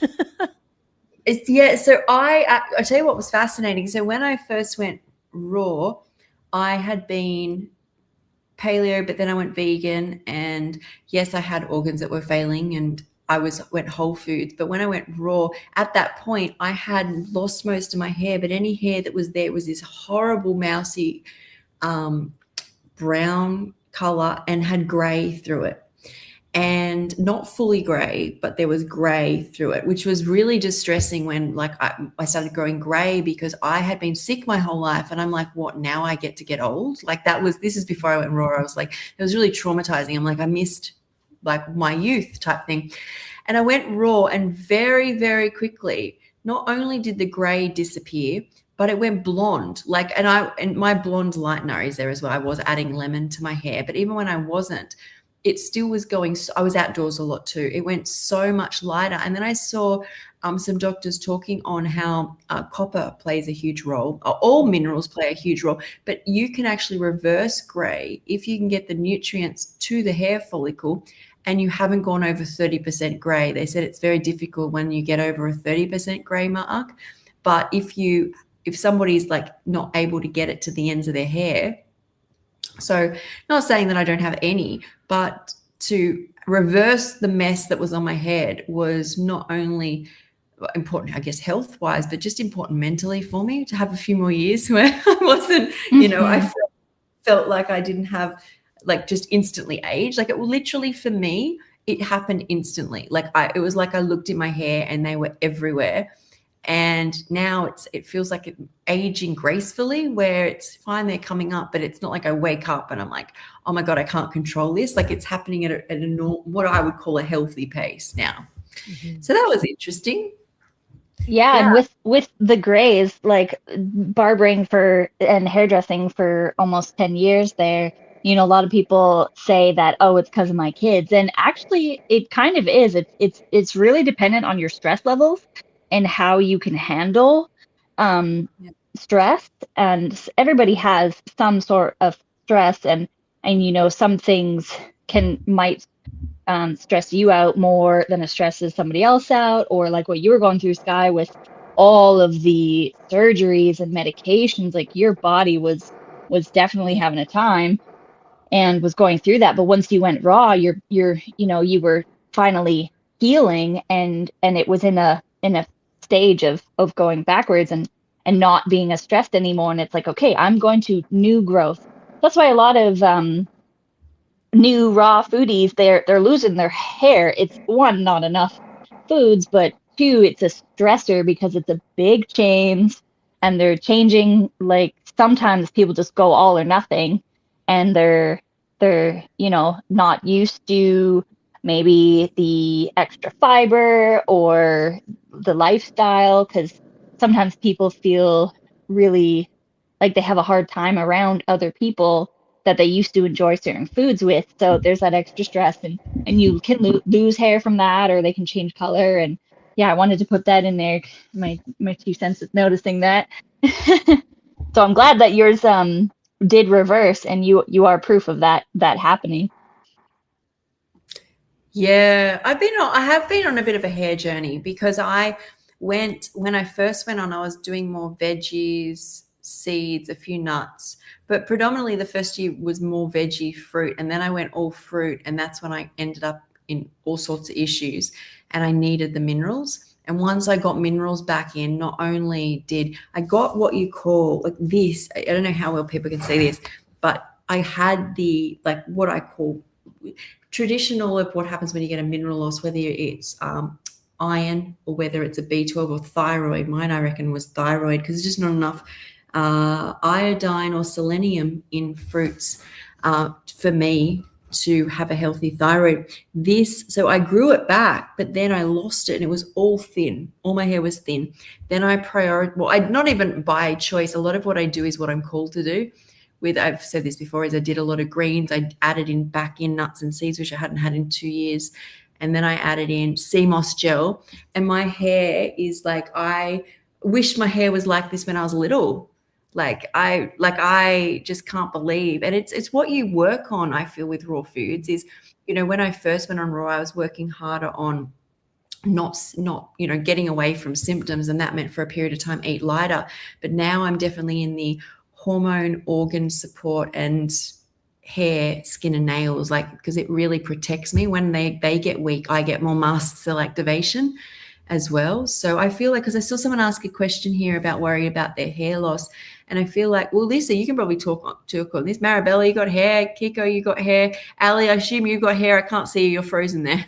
So I'll tell you what was fascinating. So when I first went raw, I had been paleo, but then I went vegan, and yes, I had organs that were failing, and I went whole foods. But when I went raw, at that point, I had lost most of my hair, but any hair that was there was this horrible mousy brown color and had gray through it. And not fully gray, but there was gray through it, which was really distressing when like I started growing gray because I had been sick my whole life. And I'm like, what, now I get to get old? Like this is before I went raw. I was like, it was really traumatizing. I'm like, I missed like my youth type thing. And I went raw, and very, very quickly, not only did the gray disappear, but it went blonde. Like, and my blonde lightener is there as well. I was adding lemon to my hair, but even when I wasn't, it still was going. I was outdoors a lot too. It went so much lighter. And then I saw some doctors talking on how copper plays a huge role. All minerals play a huge role, but you can actually reverse gray if you can get the nutrients to the hair follicle and you haven't gone over 30% gray. They said it's very difficult when you get over a 30% gray mark. But if somebody's like not able to get it to the ends of their hair, so not saying that I don't have any, but to reverse the mess that was on my head was not only important, I guess, health-wise, but just important mentally for me to have a few more years where I wasn't, I felt like I didn't have like just instantly age. Like it literally for me, it happened instantly. Like it was like I looked in my hair and they were everywhere. And now it feels like aging gracefully, where it's fine, they're coming up, but it's not like I wake up and I'm like, oh my God, I can't control this. Like it's happening at a what I would call a healthy pace now. Mm-hmm. So that was interesting. Yeah, and with the grays, like barbering and hairdressing for almost 10 years there, a lot of people say that, oh, it's because of my kids. And actually it kind of is. It's really dependent on your stress levels and how you can handle stress, and everybody has some sort of stress, and some things might stress you out more than it stresses somebody else out, or like what you were going through, Sky, with all of the surgeries and medications. Like your body was definitely having a time and was going through that. But once you went raw, you were finally healing, and it was in a stage of going backwards and not being as stressed anymore. And it's like, okay, I'm going to new growth. That's why a lot of new raw foodies, they're losing their hair. It's one, not enough foods, but two, it's a stressor because it's a big change, and they're changing. Like sometimes people just go all or nothing, and they're not used to maybe the extra fiber or the lifestyle, because sometimes people feel really like they have a hard time around other people that they used to enjoy certain foods with. So there's that extra stress, and you can lose hair from that, or they can change color. And yeah, I wanted to put that in there. My 2 cents is noticing that. So I'm glad that yours did reverse, and you are proof of that happening. Yeah, I have been on a bit of a hair journey, because when I first went on, I was doing more veggies, seeds, a few nuts, but predominantly the first year was more veggie, fruit, and then I went all fruit, and that's when I ended up in all sorts of issues, and I needed the minerals. And once I got minerals back in, not only did I got what you call like this, I don't know how well people can see this, but I had the like what I call traditional of what happens when you get a mineral loss, whether it's iron or whether it's a B12 or thyroid. Mine, I reckon, was thyroid, because there's just not enough iodine or selenium in fruits for me to have a healthy thyroid. So I grew it back, but then I lost it, and it was all thin. All my hair was thin. Then I not even by choice. A lot of what I do is what I'm called to do. I've said this before, is I did a lot of greens. I added back in nuts and seeds, which I hadn't had in 2 years. And then I added in sea moss gel, and my hair is like, I wish my hair was like this when I was little. I just can't believe. And it's what you work on, I feel, with raw foods is, when I first went on raw, I was working harder on not getting away from symptoms, and that meant for a period of time eat lighter. But now I'm definitely in the hormone, organ support, and hair, skin, and nails, because it really protects me. When they get weak, I get more mast cell activation as well. So I feel like, because I saw someone ask a question here about worry about their hair loss, and I feel like, well, Lissa, you can probably talk on this. Marabella, you got hair. Kiko, you got hair. Alie, I assume you got hair. I can't see you. You're frozen there.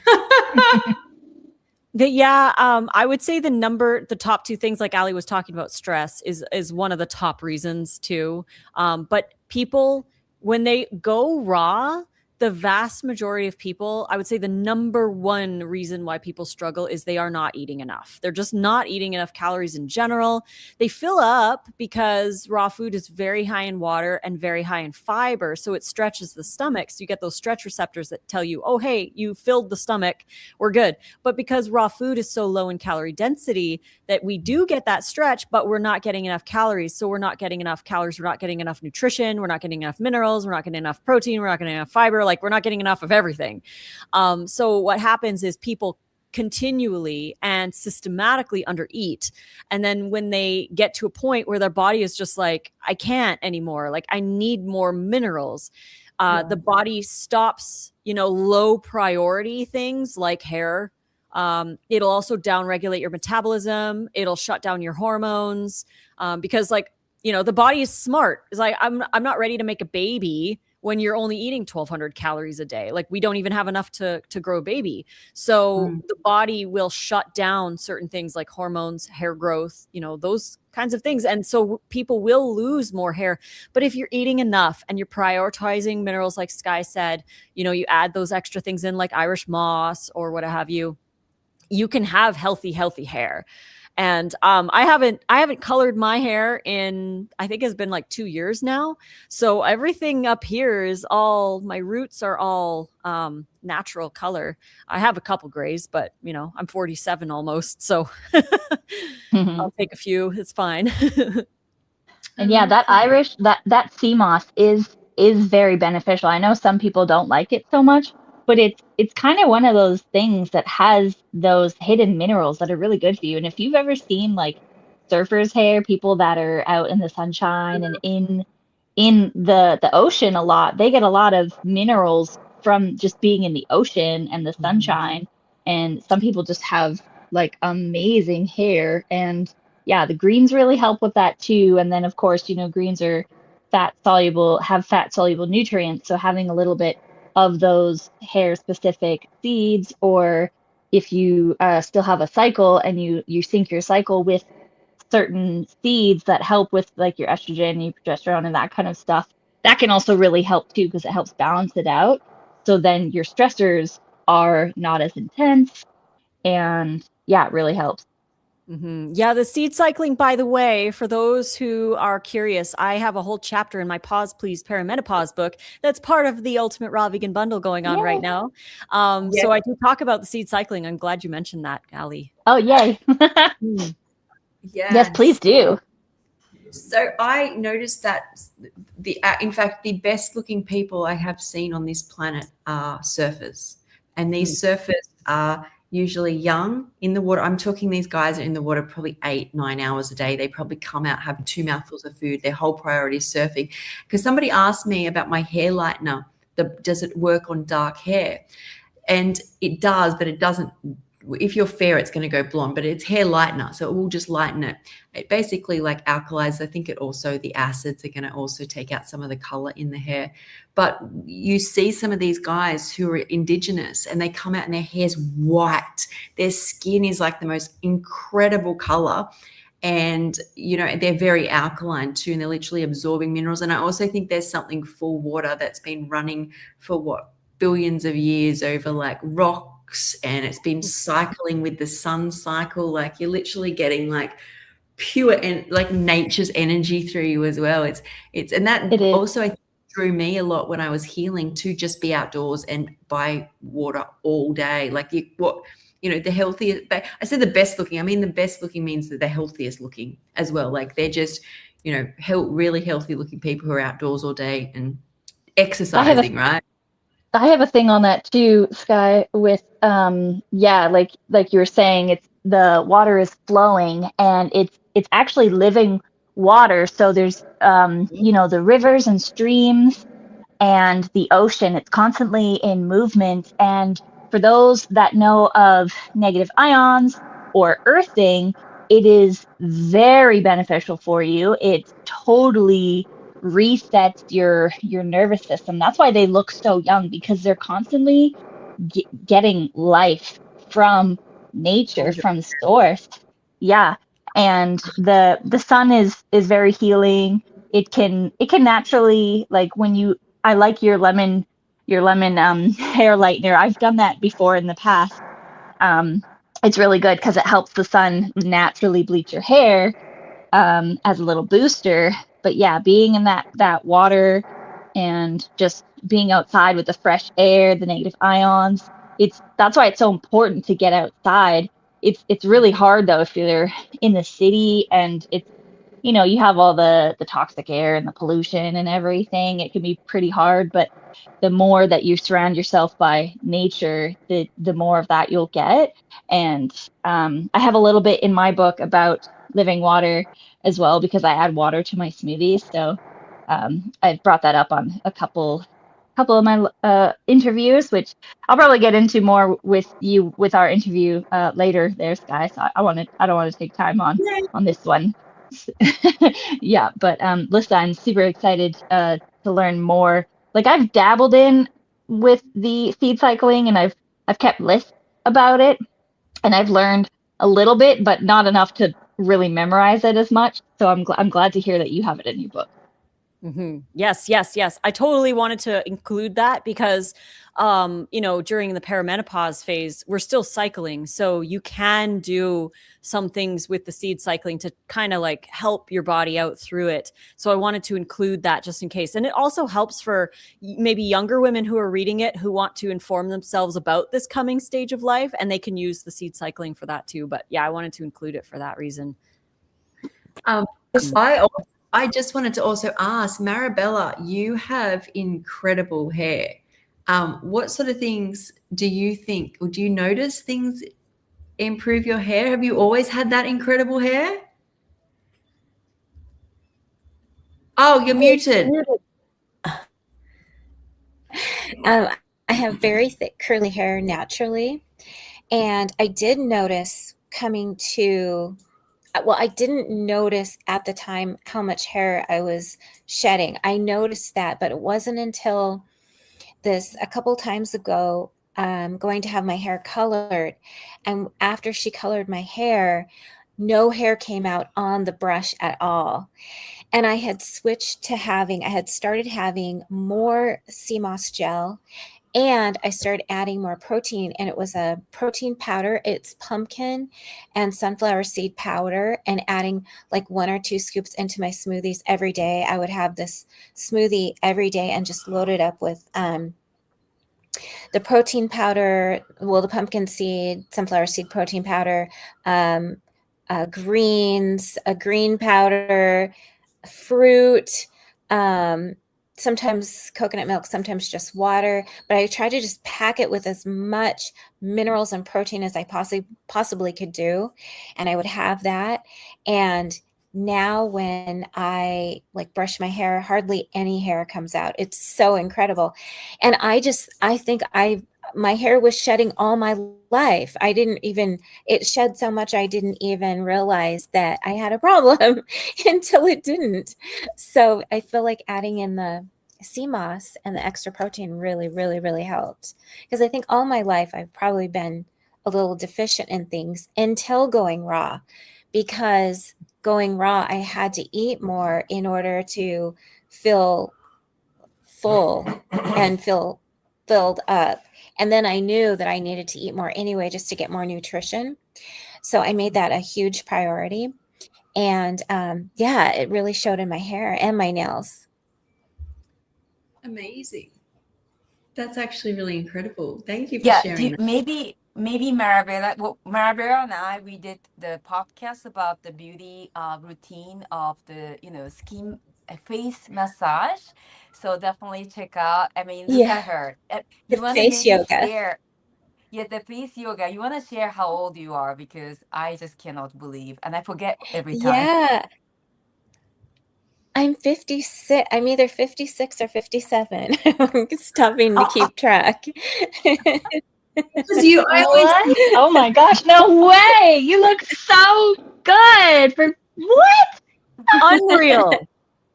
I would say the top 2 things, like Alie was talking about, stress is one of the top reasons too. But people, when they go raw, the vast majority of people, I would say the number 1 reason why people struggle is they are not eating enough. They're just not eating enough calories in general. They fill up because raw food is very high in water and very high in fiber. So it stretches the stomach. So you get those stretch receptors that tell you, oh, hey, you filled the stomach. We're good. But because raw food is so low in calorie density, that we do get that stretch, but we're not getting enough calories. So we're not getting enough calories. We're not getting enough nutrition. We're not getting enough minerals. We're not getting enough protein. We're not getting enough fiber. We're not getting enough of everything. So what happens is people continually and systematically undereat. And then when they get to a point where their body is just like, I can't anymore, like I need more minerals, the body stops, low priority things like hair. It'll also downregulate your metabolism. It'll shut down your hormones, because the body is smart. It's like, I'm not ready to make a baby when you're only eating 1,200 calories a day. Like we don't even have enough to grow a baby. So the body will shut down certain things like hormones, hair growth, those kinds of things. And so people will lose more hair. But if you're eating enough and you're prioritizing minerals, like Sky said, you add those extra things in like Irish moss or what have you, you can have healthy hair. And I haven't colored my hair in, I think it's been like 2 years now. So everything up here is all, my roots are all natural color. I have a couple grays, but you know, I'm 47 almost, so I'll take a few. It's fine. And yeah, that Irish, that sea moss is very beneficial. I know some people don't like it so much, but it's kind of one of those things that has those hidden minerals that are really good for you. And if you've ever seen like surfers' hair, people that are out in the sunshine and in the ocean a lot, they get a lot of minerals from just being in the ocean and the sunshine. And some people just have like amazing hair, and yeah, the greens really help with that too. And then of course, you know, greens are fat soluble nutrients. So having a little bit of those hair specific seeds, or if you still have a cycle and you sync your cycle with certain seeds that help with like your estrogen and your progesterone and that kind of stuff, that can also really help too, because it helps balance it out. So then your stressors are not as intense, and yeah, it really helps. Yeah, the seed cycling, by the way, for those who are curious, I have a whole chapter in my Pause Please Perimenopause book that's part of the Ultimate Raw Vegan Bundle going on right now. So I do talk about the seed cycling. I'm glad you mentioned that, Alie. Oh, yay. Yes, please do. So I noticed that in fact, the best looking people I have seen on this planet are surfers, and these surfers are usually young in the water. I'm talking, these guys are in the water probably 8-9 hours a day. They probably come out, have 2 mouthfuls of food. Their whole priority is surfing. Because somebody asked me about my hair lightener, does it work on dark hair? And it does, but it doesn't. If you're fair, it's going to go blonde, but it's hair lightener, so it will just lighten it. It basically like alkalizes. I think it also, the acids are going to also take out some of the color in the hair. But you see some of these guys who are indigenous and they come out and their hair's white. Their skin is like the most incredible color. And, you know, they're very alkaline too, and they're literally absorbing minerals. And I also think there's something for water that's been running for billions of years over like rocks, and it's been cycling with the sun cycle. Like you're literally getting like pure and like nature's energy through you as well. And that also I think drew me a lot when I was healing, to just be outdoors and by water all day. Like the healthiest, I said the best looking, I mean the best looking means that they're healthiest looking as well. Like they're just, you know, really healthy looking people who are outdoors all day and exercising, right? I have a thing on that too, Sky, with like you were saying, it's the water is flowing and it's actually living water. So there's the rivers and streams and the ocean, it's constantly in movement. And for those that know of negative ions or earthing, it is very beneficial for you. It totally resets your nervous system. That's why they look so young, because they're constantly getting life from nature, from source. Yeah. And the sun is very healing. It can naturally, like I like your lemon hair lightener. I've done that before in the past. It's really good because it helps the sun naturally bleach your hair as a little booster. But yeah, being in that water and just being outside with the fresh air, the negative ions, that's why it's so important to get outside. It's really hard though if you're in the city and it's, you know, you have all the toxic air and the pollution and everything. It can be pretty hard, but the more that you surround yourself by nature, the more of that you'll get. And I have a little bit in my book about living water as well, because I add water to my smoothies. So I've brought that up on a couple of my interviews, which I'll probably get into more with you with our interview later there, Sky. So I don't want to take time on this one. Yeah, but Lissa, I'm super excited to learn more. Like I've dabbled in with the seed cycling, and I've kept lists about it, and I've learned a little bit, but not enough to really memorize it as much. So I'm glad to hear that you have it in your book. Yes, yes, yes. I totally wanted to include that because, during the perimenopause phase, we're still cycling. So you can do some things with the seed cycling to kind of like help your body out through it. So I wanted to include that just in case. And it also helps for maybe younger women who are reading it, who want to inform themselves about this coming stage of life, and they can use the seed cycling for that too. But yeah, I wanted to include it for that reason. I just wanted to also ask, Marabella, you have incredible hair. What sort of things do you think, or do you notice things improve your hair? Have you always had that incredible hair? Oh, you're muted. I have very thick curly hair naturally, and I did notice I didn't notice at the time how much hair I was shedding. I noticed that, but it wasn't until a couple times ago, going to have my hair colored. And after she colored my hair, no hair came out on the brush at all. And I had started having more sea moss gel, and I started adding more protein, and it was a protein powder. It's pumpkin and sunflower seed powder, and adding like 1 or 2 scoops into my smoothies every day. I would have this smoothie every day and just load it up with the protein powder, the pumpkin seed, sunflower seed protein powder, greens, a green powder, fruit, sometimes coconut milk, sometimes just water. But I try to just pack it with as much minerals and protein as I possibly could do. And I would have that. And now when I like brush my hair, hardly any hair comes out. It's so incredible. And I think my hair was shedding all my life. It shed so much I didn't even realize that I had a problem until it didn't. So I feel like adding in the sea moss and the extra protein really, really, really helped. Because I think all my life I've probably been a little deficient in things until going raw. Because going raw, I had to eat more in order to feel full and feel filled up. And then I knew that I needed to eat more anyway, just to get more nutrition. So I made that a huge priority. And it really showed in my hair and my nails. Amazing. That's actually really incredible. Thank you for Yeah, sharing that. maybe Marabella. Well, Marabella and I, we did the podcast about the beauty routine of the skin face massage. So definitely check out. I mean, look at her. You want to face maybe yoga. share? Yeah, the face yoga. You want to share how old you are, because I just cannot believe, and I forget every time. Yeah. I'm 56. I'm either 56 or 57. I'm stopping to keep track. Because you always What? Oh my gosh, no way! You look so good for what? Unreal.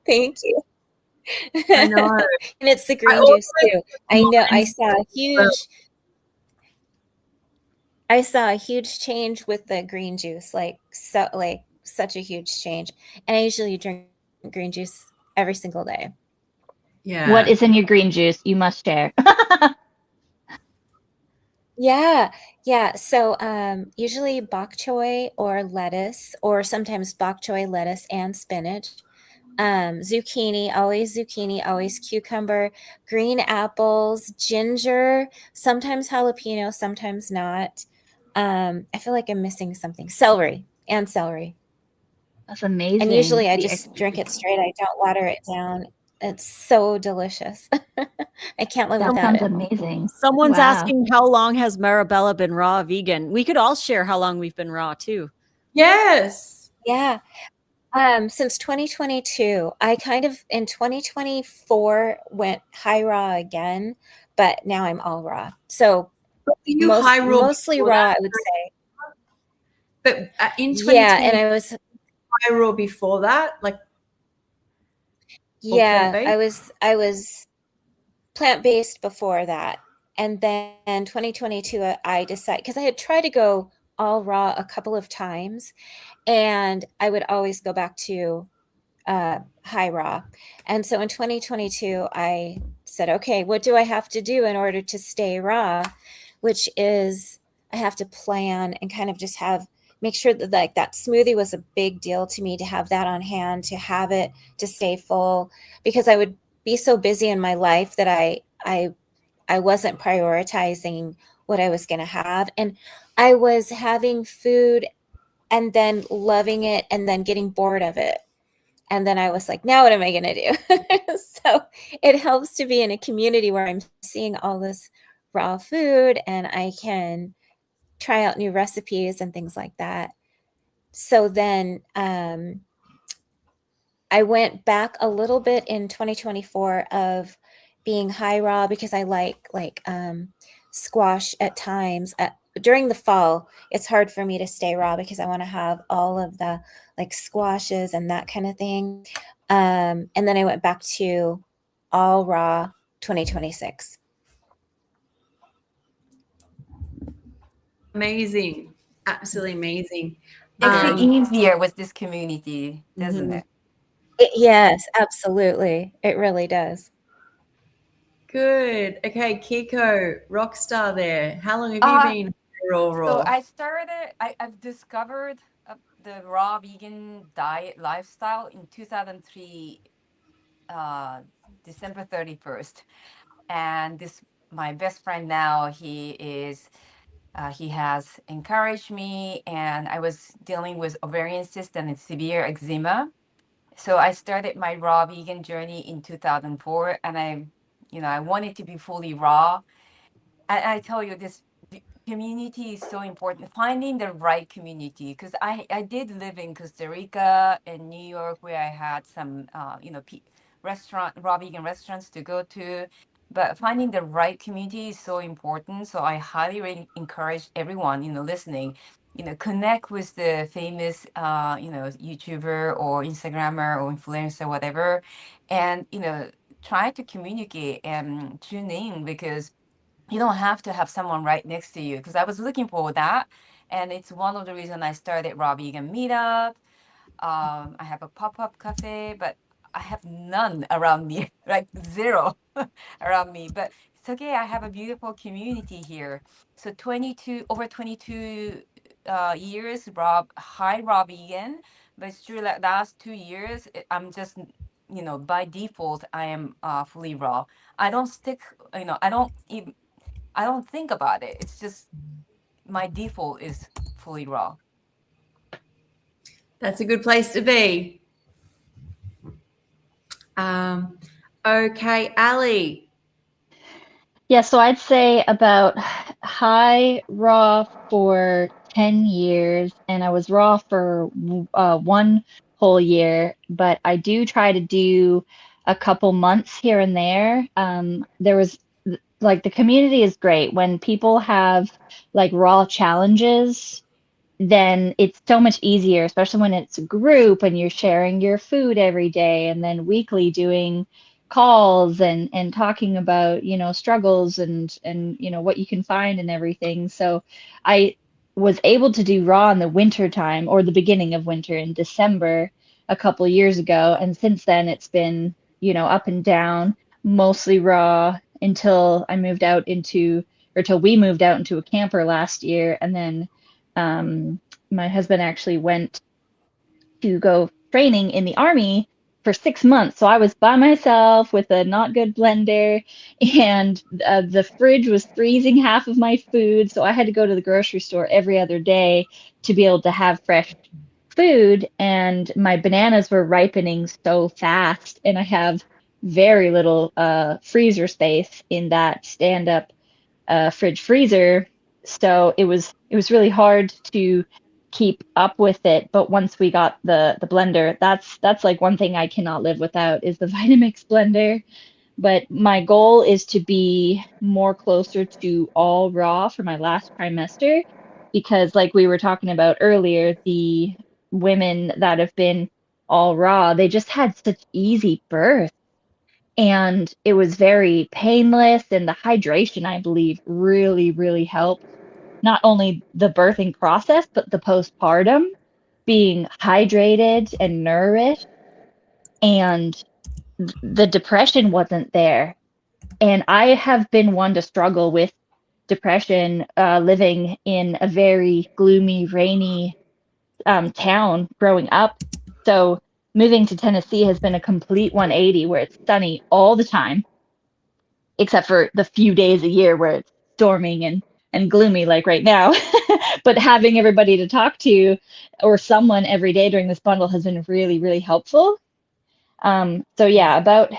Thank you. I know. And it's the green also juice too. I know I saw a huge change with the green juice, such a huge change. And I usually drink green juice every single day. Yeah. What is in your green juice? You must share. Yeah. So usually bok choy or lettuce, or sometimes bok choy, lettuce, and spinach. Zucchini, always cucumber, green apples, ginger, sometimes jalapeno, sometimes not. I feel like I'm missing something. Celery. That's amazing. And usually I just drink it straight. I don't water it down. It's so delicious. I can't live That without sounds it. amazing. Someone's Wow. asking, how long has Marabella been raw vegan? We could all share how long we've been raw too. Yes. Yeah. Since 2022, I kind of in 2024 went high raw again, but now I'm all raw. So You high raw mostly before raw, that? I would say. But in 2020, Yeah, and I was high raw before that, like plant-based? I was plant-based before that. And then 2022 I decided, because I had tried to go all raw a couple of times, and I would always go back to high raw. And so in 2022, I said, okay, what do I have to do in order to stay raw? Which is I have to plan and kind of just make sure that like that smoothie was a big deal to me, to have that on hand, to have it, to stay full, because I would be so busy in my life that I wasn't prioritizing what I was going to have. And I was having food and then loving it and then getting bored of it. And then I was like, now what am I going to do? So it helps to be in a community where I'm seeing all this raw food and I can try out new recipes and things like that. So then I went back a little bit in 2024 of being high raw because I like squash at times. During the fall, it's hard for me to stay raw because I want to have all of the like squashes and that kind of thing. And then I went back to all raw 2026. Amazing. Absolutely amazing. Makes it easier with this community, doesn't it? Yes, absolutely. It really does. Good. Okay, Kiko, rock star there. How long have you been raw? So I've discovered the raw vegan diet lifestyle in 2003, December 31st. And my best friend now, he has encouraged me, and I was dealing with ovarian cyst and severe eczema. So I started my raw vegan journey in 2004, and I wanted to be fully raw. And I tell you, this community is so important. Finding the right community, because I did live in Costa Rica and New York, where I had some raw vegan restaurants to go to. But finding the right community is so important. So I highly encourage everyone, listening, connect with the famous, YouTuber or Instagrammer or influencer, whatever, and, try to communicate and tune in, because you don't have to have someone right next to you. Because I was looking for that. And it's one of the reasons I started Raw Vegan Meetup. I have a pop-up cafe, but I have none around me, like zero around me. But it's okay. I have a beautiful community here. So over 22 years, high raw vegan. But it's true that last 2 years, I'm just, by default, I am fully raw. I don't stick, I don't think about it. It's just my default is fully raw. That's a good place to be. Okay, Alie. Yeah, so I'd say about high raw for 10 years, and I was raw for 1 whole year, but I do try to do a couple months here and there. There was like the community is great when people have like raw challenges, then it's so much easier, especially when it's a group and you're sharing your food every day and then weekly doing calls and talking about, struggles and what you can find and everything. So I was able to do raw in the winter time, or the beginning of winter in December a couple years ago. And since then it's been, up and down, mostly raw until we moved out into a camper last year. And then my husband actually went to go training in the army for 6 months. So I was by myself with a not good blender, and the fridge was freezing half of my food. So I had to go to the grocery store every other day to be able to have fresh food. And my bananas were ripening so fast, and I have very little freezer space in that stand-up fridge freezer. So it was really hard to keep up with it. But once we got the blender, that's like one thing I cannot live without is the Vitamix blender. But my goal is to be more closer to all raw for my last trimester, because like we were talking about earlier, the women that have been all raw, they just had such easy birth. And it was very painless, and the hydration, I believe, really, really helped not only the birthing process, but the postpartum, being hydrated and nourished. and the depression wasn't there. And I have been one to struggle with depression, living in a very gloomy, rainy town growing up. So moving to Tennessee has been a complete 180 where it's sunny all the time, except for the few days a year where it's storming and gloomy like right now. But having everybody to talk to or someone every day during this bundle has been really, really helpful. So yeah, about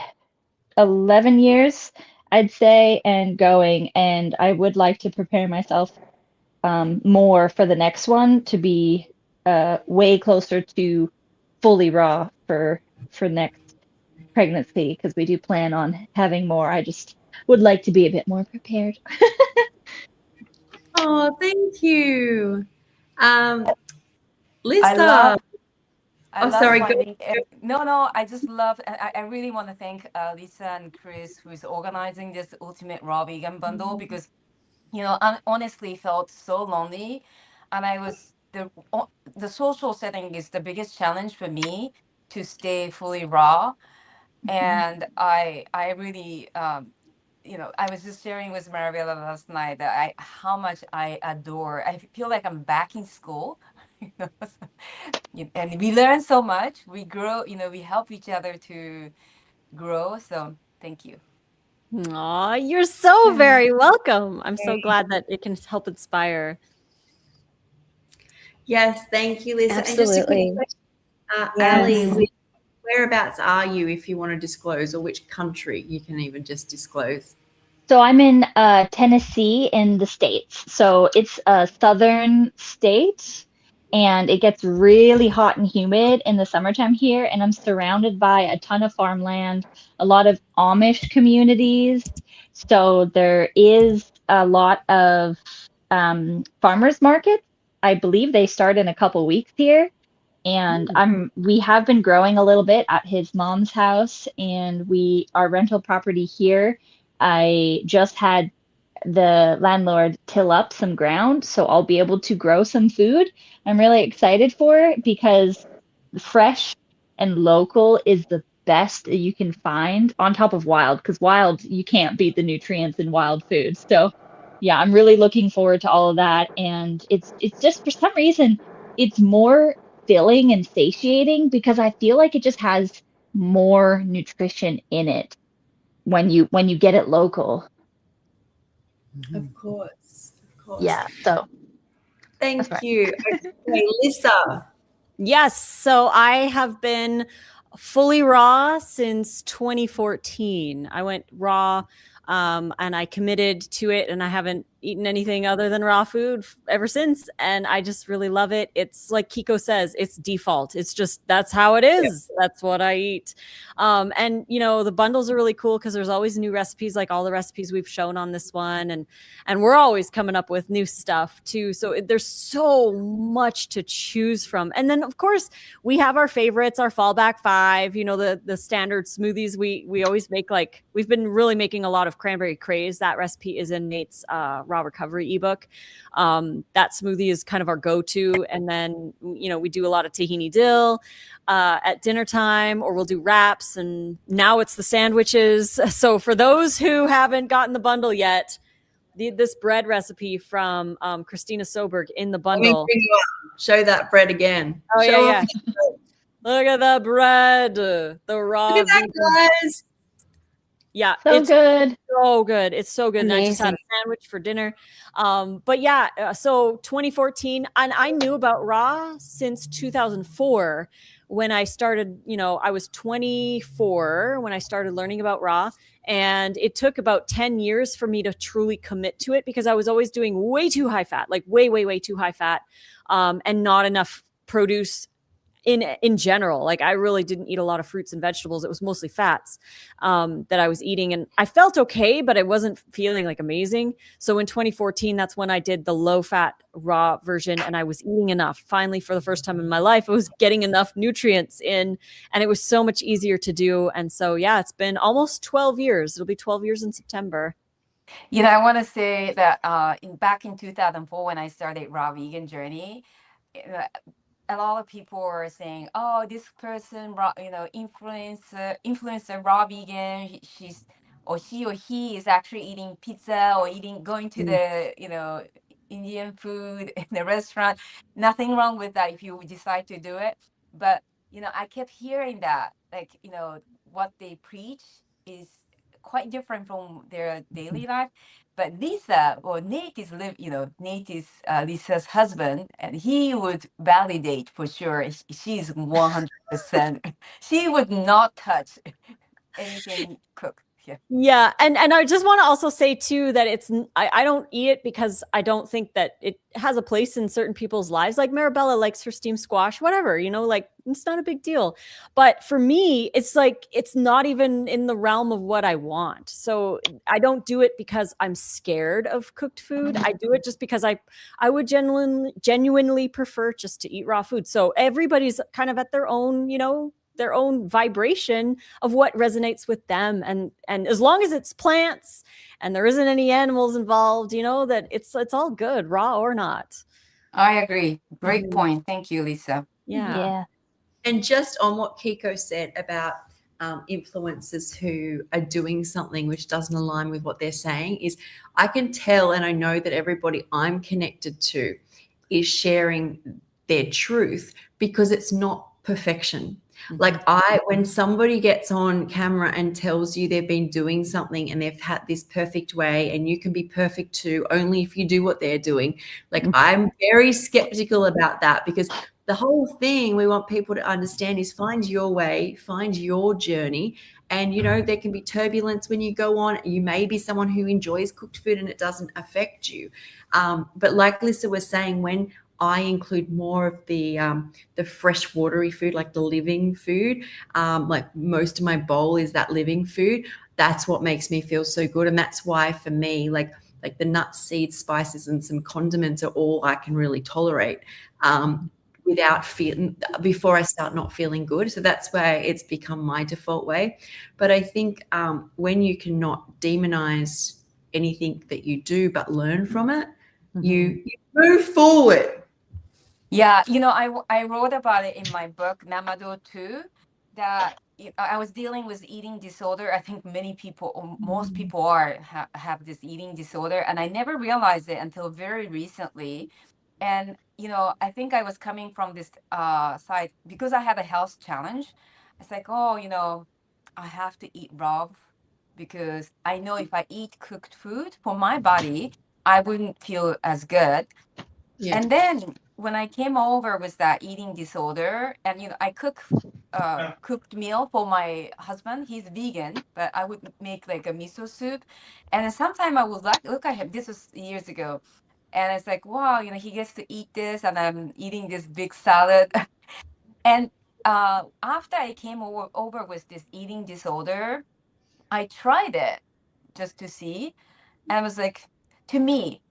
11 years, I'd say, and going. And I would like to prepare myself more for the next one to be way closer to fully raw for next pregnancy, because we do plan on having more. I just would like to be a bit more prepared. Oh, thank you. I Lissa. love I Oh, love sorry. Go. finding no, I just love I really want to thank Lissa and Chris, who's organizing this ultimate raw vegan bundle, because I honestly felt so lonely, and I was the social setting is the biggest challenge for me to stay fully raw. And I really I was just sharing with Marabella last night that how much I adore. I feel like I'm back in school. you know, and we learn so much. We grow, we help each other to grow. So thank you. Aw, you're so very welcome. I'm so glad that it can help inspire. Yes, thank you, Lissa. Absolutely. And just a quick question, Yes. Alie, whereabouts are you, if you want to disclose, or which country you can even just disclose? So I'm in Tennessee in the States. So it's a southern state, and it gets really hot and humid in the summertime here. And I'm surrounded by a ton of farmland, a lot of Amish communities. So there is a lot of farmers markets. I believe they start in a couple weeks here. And we have been growing a little bit at his mom's house, and our rental property here, I just had the landlord till up some ground, so I'll be able to grow some food. I'm really excited for it because fresh and local is the best that you can find on top of wild, because wild, you can't beat the nutrients in wild food. So yeah, I'm really looking forward to all of that. And it's just, for some reason, it's more filling and satiating because I feel like it just has more nutrition in it when you get it local. Of course. Of course. Yeah. So Thank right. you. Okay, Lissa. Yes. So I have been fully raw since 2014. I went raw and I committed to it, and I haven't eaten anything other than raw food ever since. And I just really love it. It's like Kiko says, it's default. It's just, that's how it is. Yeah. That's what I eat. And the bundles are really cool because there's always new recipes, like all the recipes we've shown on this one. And we're always coming up with new stuff too. So there's so much to choose from. And then of course we have our favorites, our fallback 5, the standard smoothies we always make. Like, we've been really making a lot of cranberry craze. That recipe is in Nate's raw recovery ebook. That smoothie is kind of our go-to. And then, we do a lot of tahini dill at dinner time, or we'll do wraps. And now it's the sandwiches. So for those who haven't gotten the bundle yet, this bread recipe from Christina Soberg in the bundle. Show that bread again. Oh, Show yeah. Look at the bread. The raw. Look at that, guys. Yeah, it's good. So good. It's so good. And I just had a Amazing. sandwich for dinner. But yeah, so 2014, and I knew about raw since 2004 when I started, I was 24 when I started learning about raw. And it took about 10 years for me to truly commit to it because I was always doing way too high fat, like way, way, way too high fat, and not enough produce in general. Like, I really didn't eat a lot of fruits and vegetables. It was mostly fats that I was eating, and I felt okay, but I wasn't feeling like amazing. So in 2014, that's when I did the low fat raw version, and I was eating enough. Finally, for the first time in my life, I was getting enough nutrients in, and it was so much easier to do. And so, yeah, it's been almost 12 years. It'll be 12 years in September. I want to say that back in 2004, when I started raw vegan journey, a lot of people are saying, "Oh, this person, influencer raw vegan. She's or she or he is actually eating pizza or going to the Indian food in the restaurant. Nothing wrong with that if you decide to do it. But I kept hearing that, like, what they preach is quite different from their daily life. But Lissa, or Nate is Nate is Lissa's husband, and he would validate for sure. She's 100%. She would not touch anything cooked. Yeah. Yeah, and I just want to also say too that I don't eat it because I don't think that it has a place in certain people's lives. Like Marabella likes her steamed squash, whatever, like it's not a big deal. But for me, it's like it's not even in the realm of what I want. So I don't do it because I'm scared of cooked food. I do it just because I would genuinely prefer just to eat raw food. So everybody's kind of at their own, their own vibration of what resonates with them, and as long as it's plants and there isn't any animals involved, that it's all good, raw or not. I agree. Great point. Thank you, Lissa. Yeah. And just on what Kiko said about influencers who are doing something which doesn't align with what they're saying, is I can tell, and I know that everybody I'm connected to is sharing their truth, because it's not perfection. Like when somebody gets on camera and tells you they've been doing something and they've had this perfect way, and you can be perfect too, only if you do what they're doing. Like I'm very skeptical about that, because the whole thing we want people to understand is find your way, find your journey. And, there can be turbulence when you go on. You may be someone who enjoys cooked food and it doesn't affect you. But like Lissa was saying, when I include more of the fresh watery food, like the living food, like most of my bowl is that living food. That's what makes me feel so good. And that's why for me, like the nuts, seeds, spices, and some condiments are all I can really tolerate without feeling, before I start not feeling good. So that's where it's become my default way. But I think when you cannot demonize anything that you do, but learn from it, you move forward. Yeah, I wrote about it in my book, Namado too, that I was dealing with eating disorder. I think many people, or most people have this eating disorder, and I never realized it until very recently. And, I think I was coming from this side because I had a health challenge. It's like, oh, I have to eat raw because I know if I eat cooked food for my body, I wouldn't feel as good. Yeah. And then when I came over with that eating disorder, and I cooked meal for my husband. He's vegan, but I would make like a miso soup, and then sometime I would look at him. This was years ago, and it's like, wow, he gets to eat this, and I'm eating this big salad. And after I came over with this eating disorder, I tried it just to see, and I was like, to me,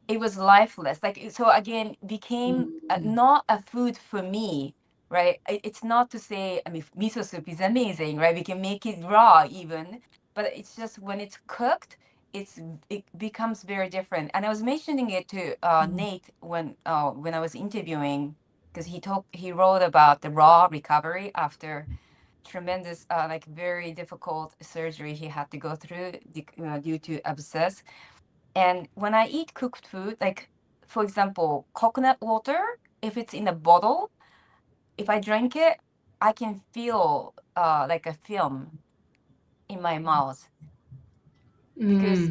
it was lifeless. Like, so again, became not a food for me, right? It's not to say, I mean, miso soup is amazing, right? We can make it raw even, but it's just when it's cooked, it becomes very different. And I was mentioning it to Nate when I was interviewing, because he wrote about the raw recovery after tremendous, like very difficult surgery he had to go through due to abscess. And when I eat cooked food, like, for example, coconut water, if it's in a bottle, if I drink it, I can feel like a film in my mouth. Because,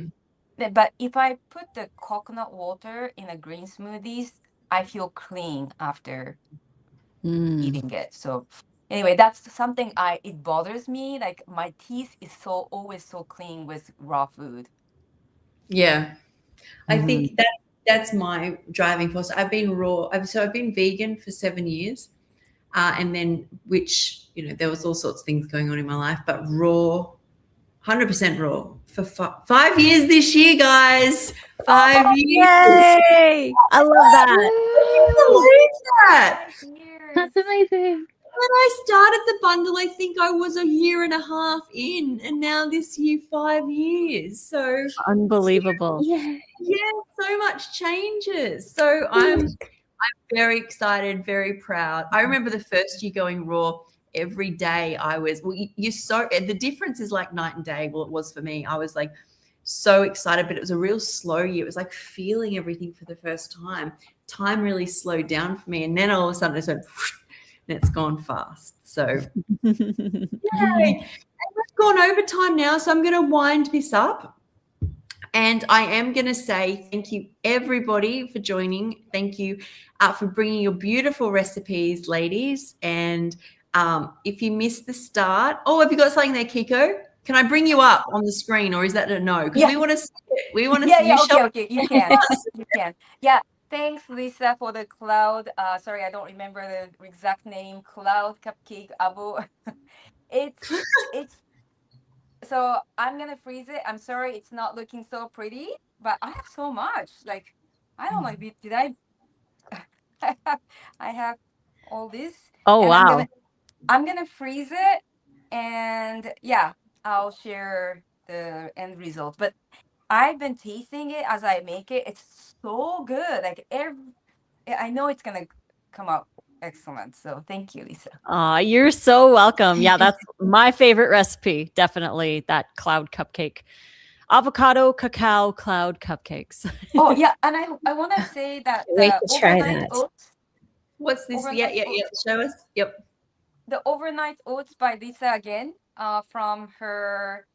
but if I put the coconut water in a green smoothies, I feel clean after eating it. So anyway, that's something it bothers me. Like my teeth is always so clean with raw food. Yeah. I think that's my driving force. I've been I've been vegan for 7 years, and then which there was all sorts of things going on in my life, but raw, 100% raw for 5 years this year, guys. 5 years. Yay! I love that. Can you believe that? That's amazing. When I started the bundle, I think I was a year and a half in, and now this year 5 years. So Unbelievable. Yeah. yeah, so much changes. So I'm Very excited, very proud. I remember the first year going raw. Every day I was, well, you're so, the difference is like night and day. Well, it was for me. I was like so excited, but it was a real slow year. It was like feeling everything for the first time. Time really slowed down for me. And then all of a sudden it went, and it's gone fast. So yay. And we've gone over time now. So I'm going to wind this up. And I am going to say thank you, everybody, for joining. Thank you for bringing your beautiful recipes, ladies. And if you missed the start, have you got something there, Kiko? Can I bring you up on the screen, or is that a no? Because we want to see it. We want to see Yeah, you. okay, you can. You can. Yeah. Thanks, Lisa, for the cloud. Sorry, I don't remember the exact name. Cloud cupcake abu. It's so I'm gonna freeze it. I'm sorry, it's not looking so pretty, but I have so much. Like, I don't know. Did I? I have all this. Oh, and wow. I'm gonna freeze it, and yeah, I'll share the end result. But I've been tasting it as I make it. It's so good. Like I know it's gonna come out excellent. So thank you, Lisa. You're so welcome. Yeah, that's my favorite recipe. Definitely that cloud cupcake. Avocado cacao cloud cupcakes. Oh yeah, and I want to say that Wait the to try overnight that. oats. What's this? Overnight Yeah. oats. Show us. Yep. The overnight oats by Lisa again. From her.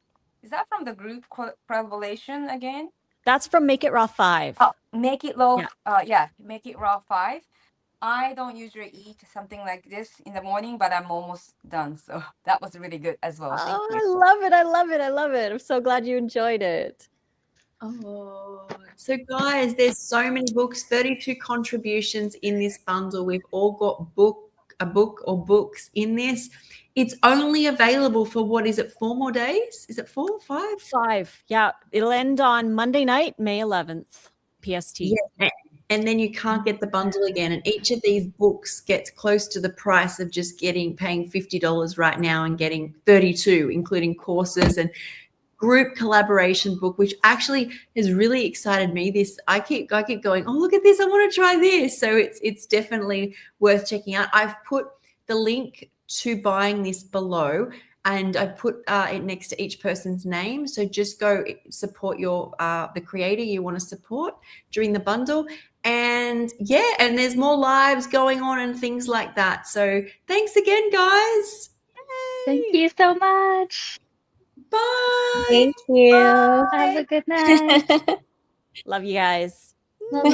Is that from the group collaboration again? That's from Make It Raw 5. Oh, Make It Raw. Yeah. Make It Raw 5. I don't usually eat something like this in the morning, but I'm almost done. So that was really good as well. Thank Oh, you. I love it. I love it. I love it. I'm so glad you enjoyed it. Oh, so guys, there's so many books, 32 contributions in this bundle. We've all got a book or books in this. It's only available for, what is it, 4 more days? Is it 4 or 5? 5. Yeah. It'll end on Monday night, May 11th, PST. Yeah. And then you can't get the bundle again. And each of these books gets close to the price of just paying $50 right now and getting 32, including courses and group collaboration book, which actually has really excited me. I keep going, oh, look at this, I want to try this. So it's definitely worth checking out. I've put the link to buying this below, and I've put it next to each person's name. So just go support the creator you want to support during the bundle. And yeah, and there's more lives going on and things like that. So thanks again, guys. Thank you so much. Bye. Thank you. Have a good night. Love you guys. Love you.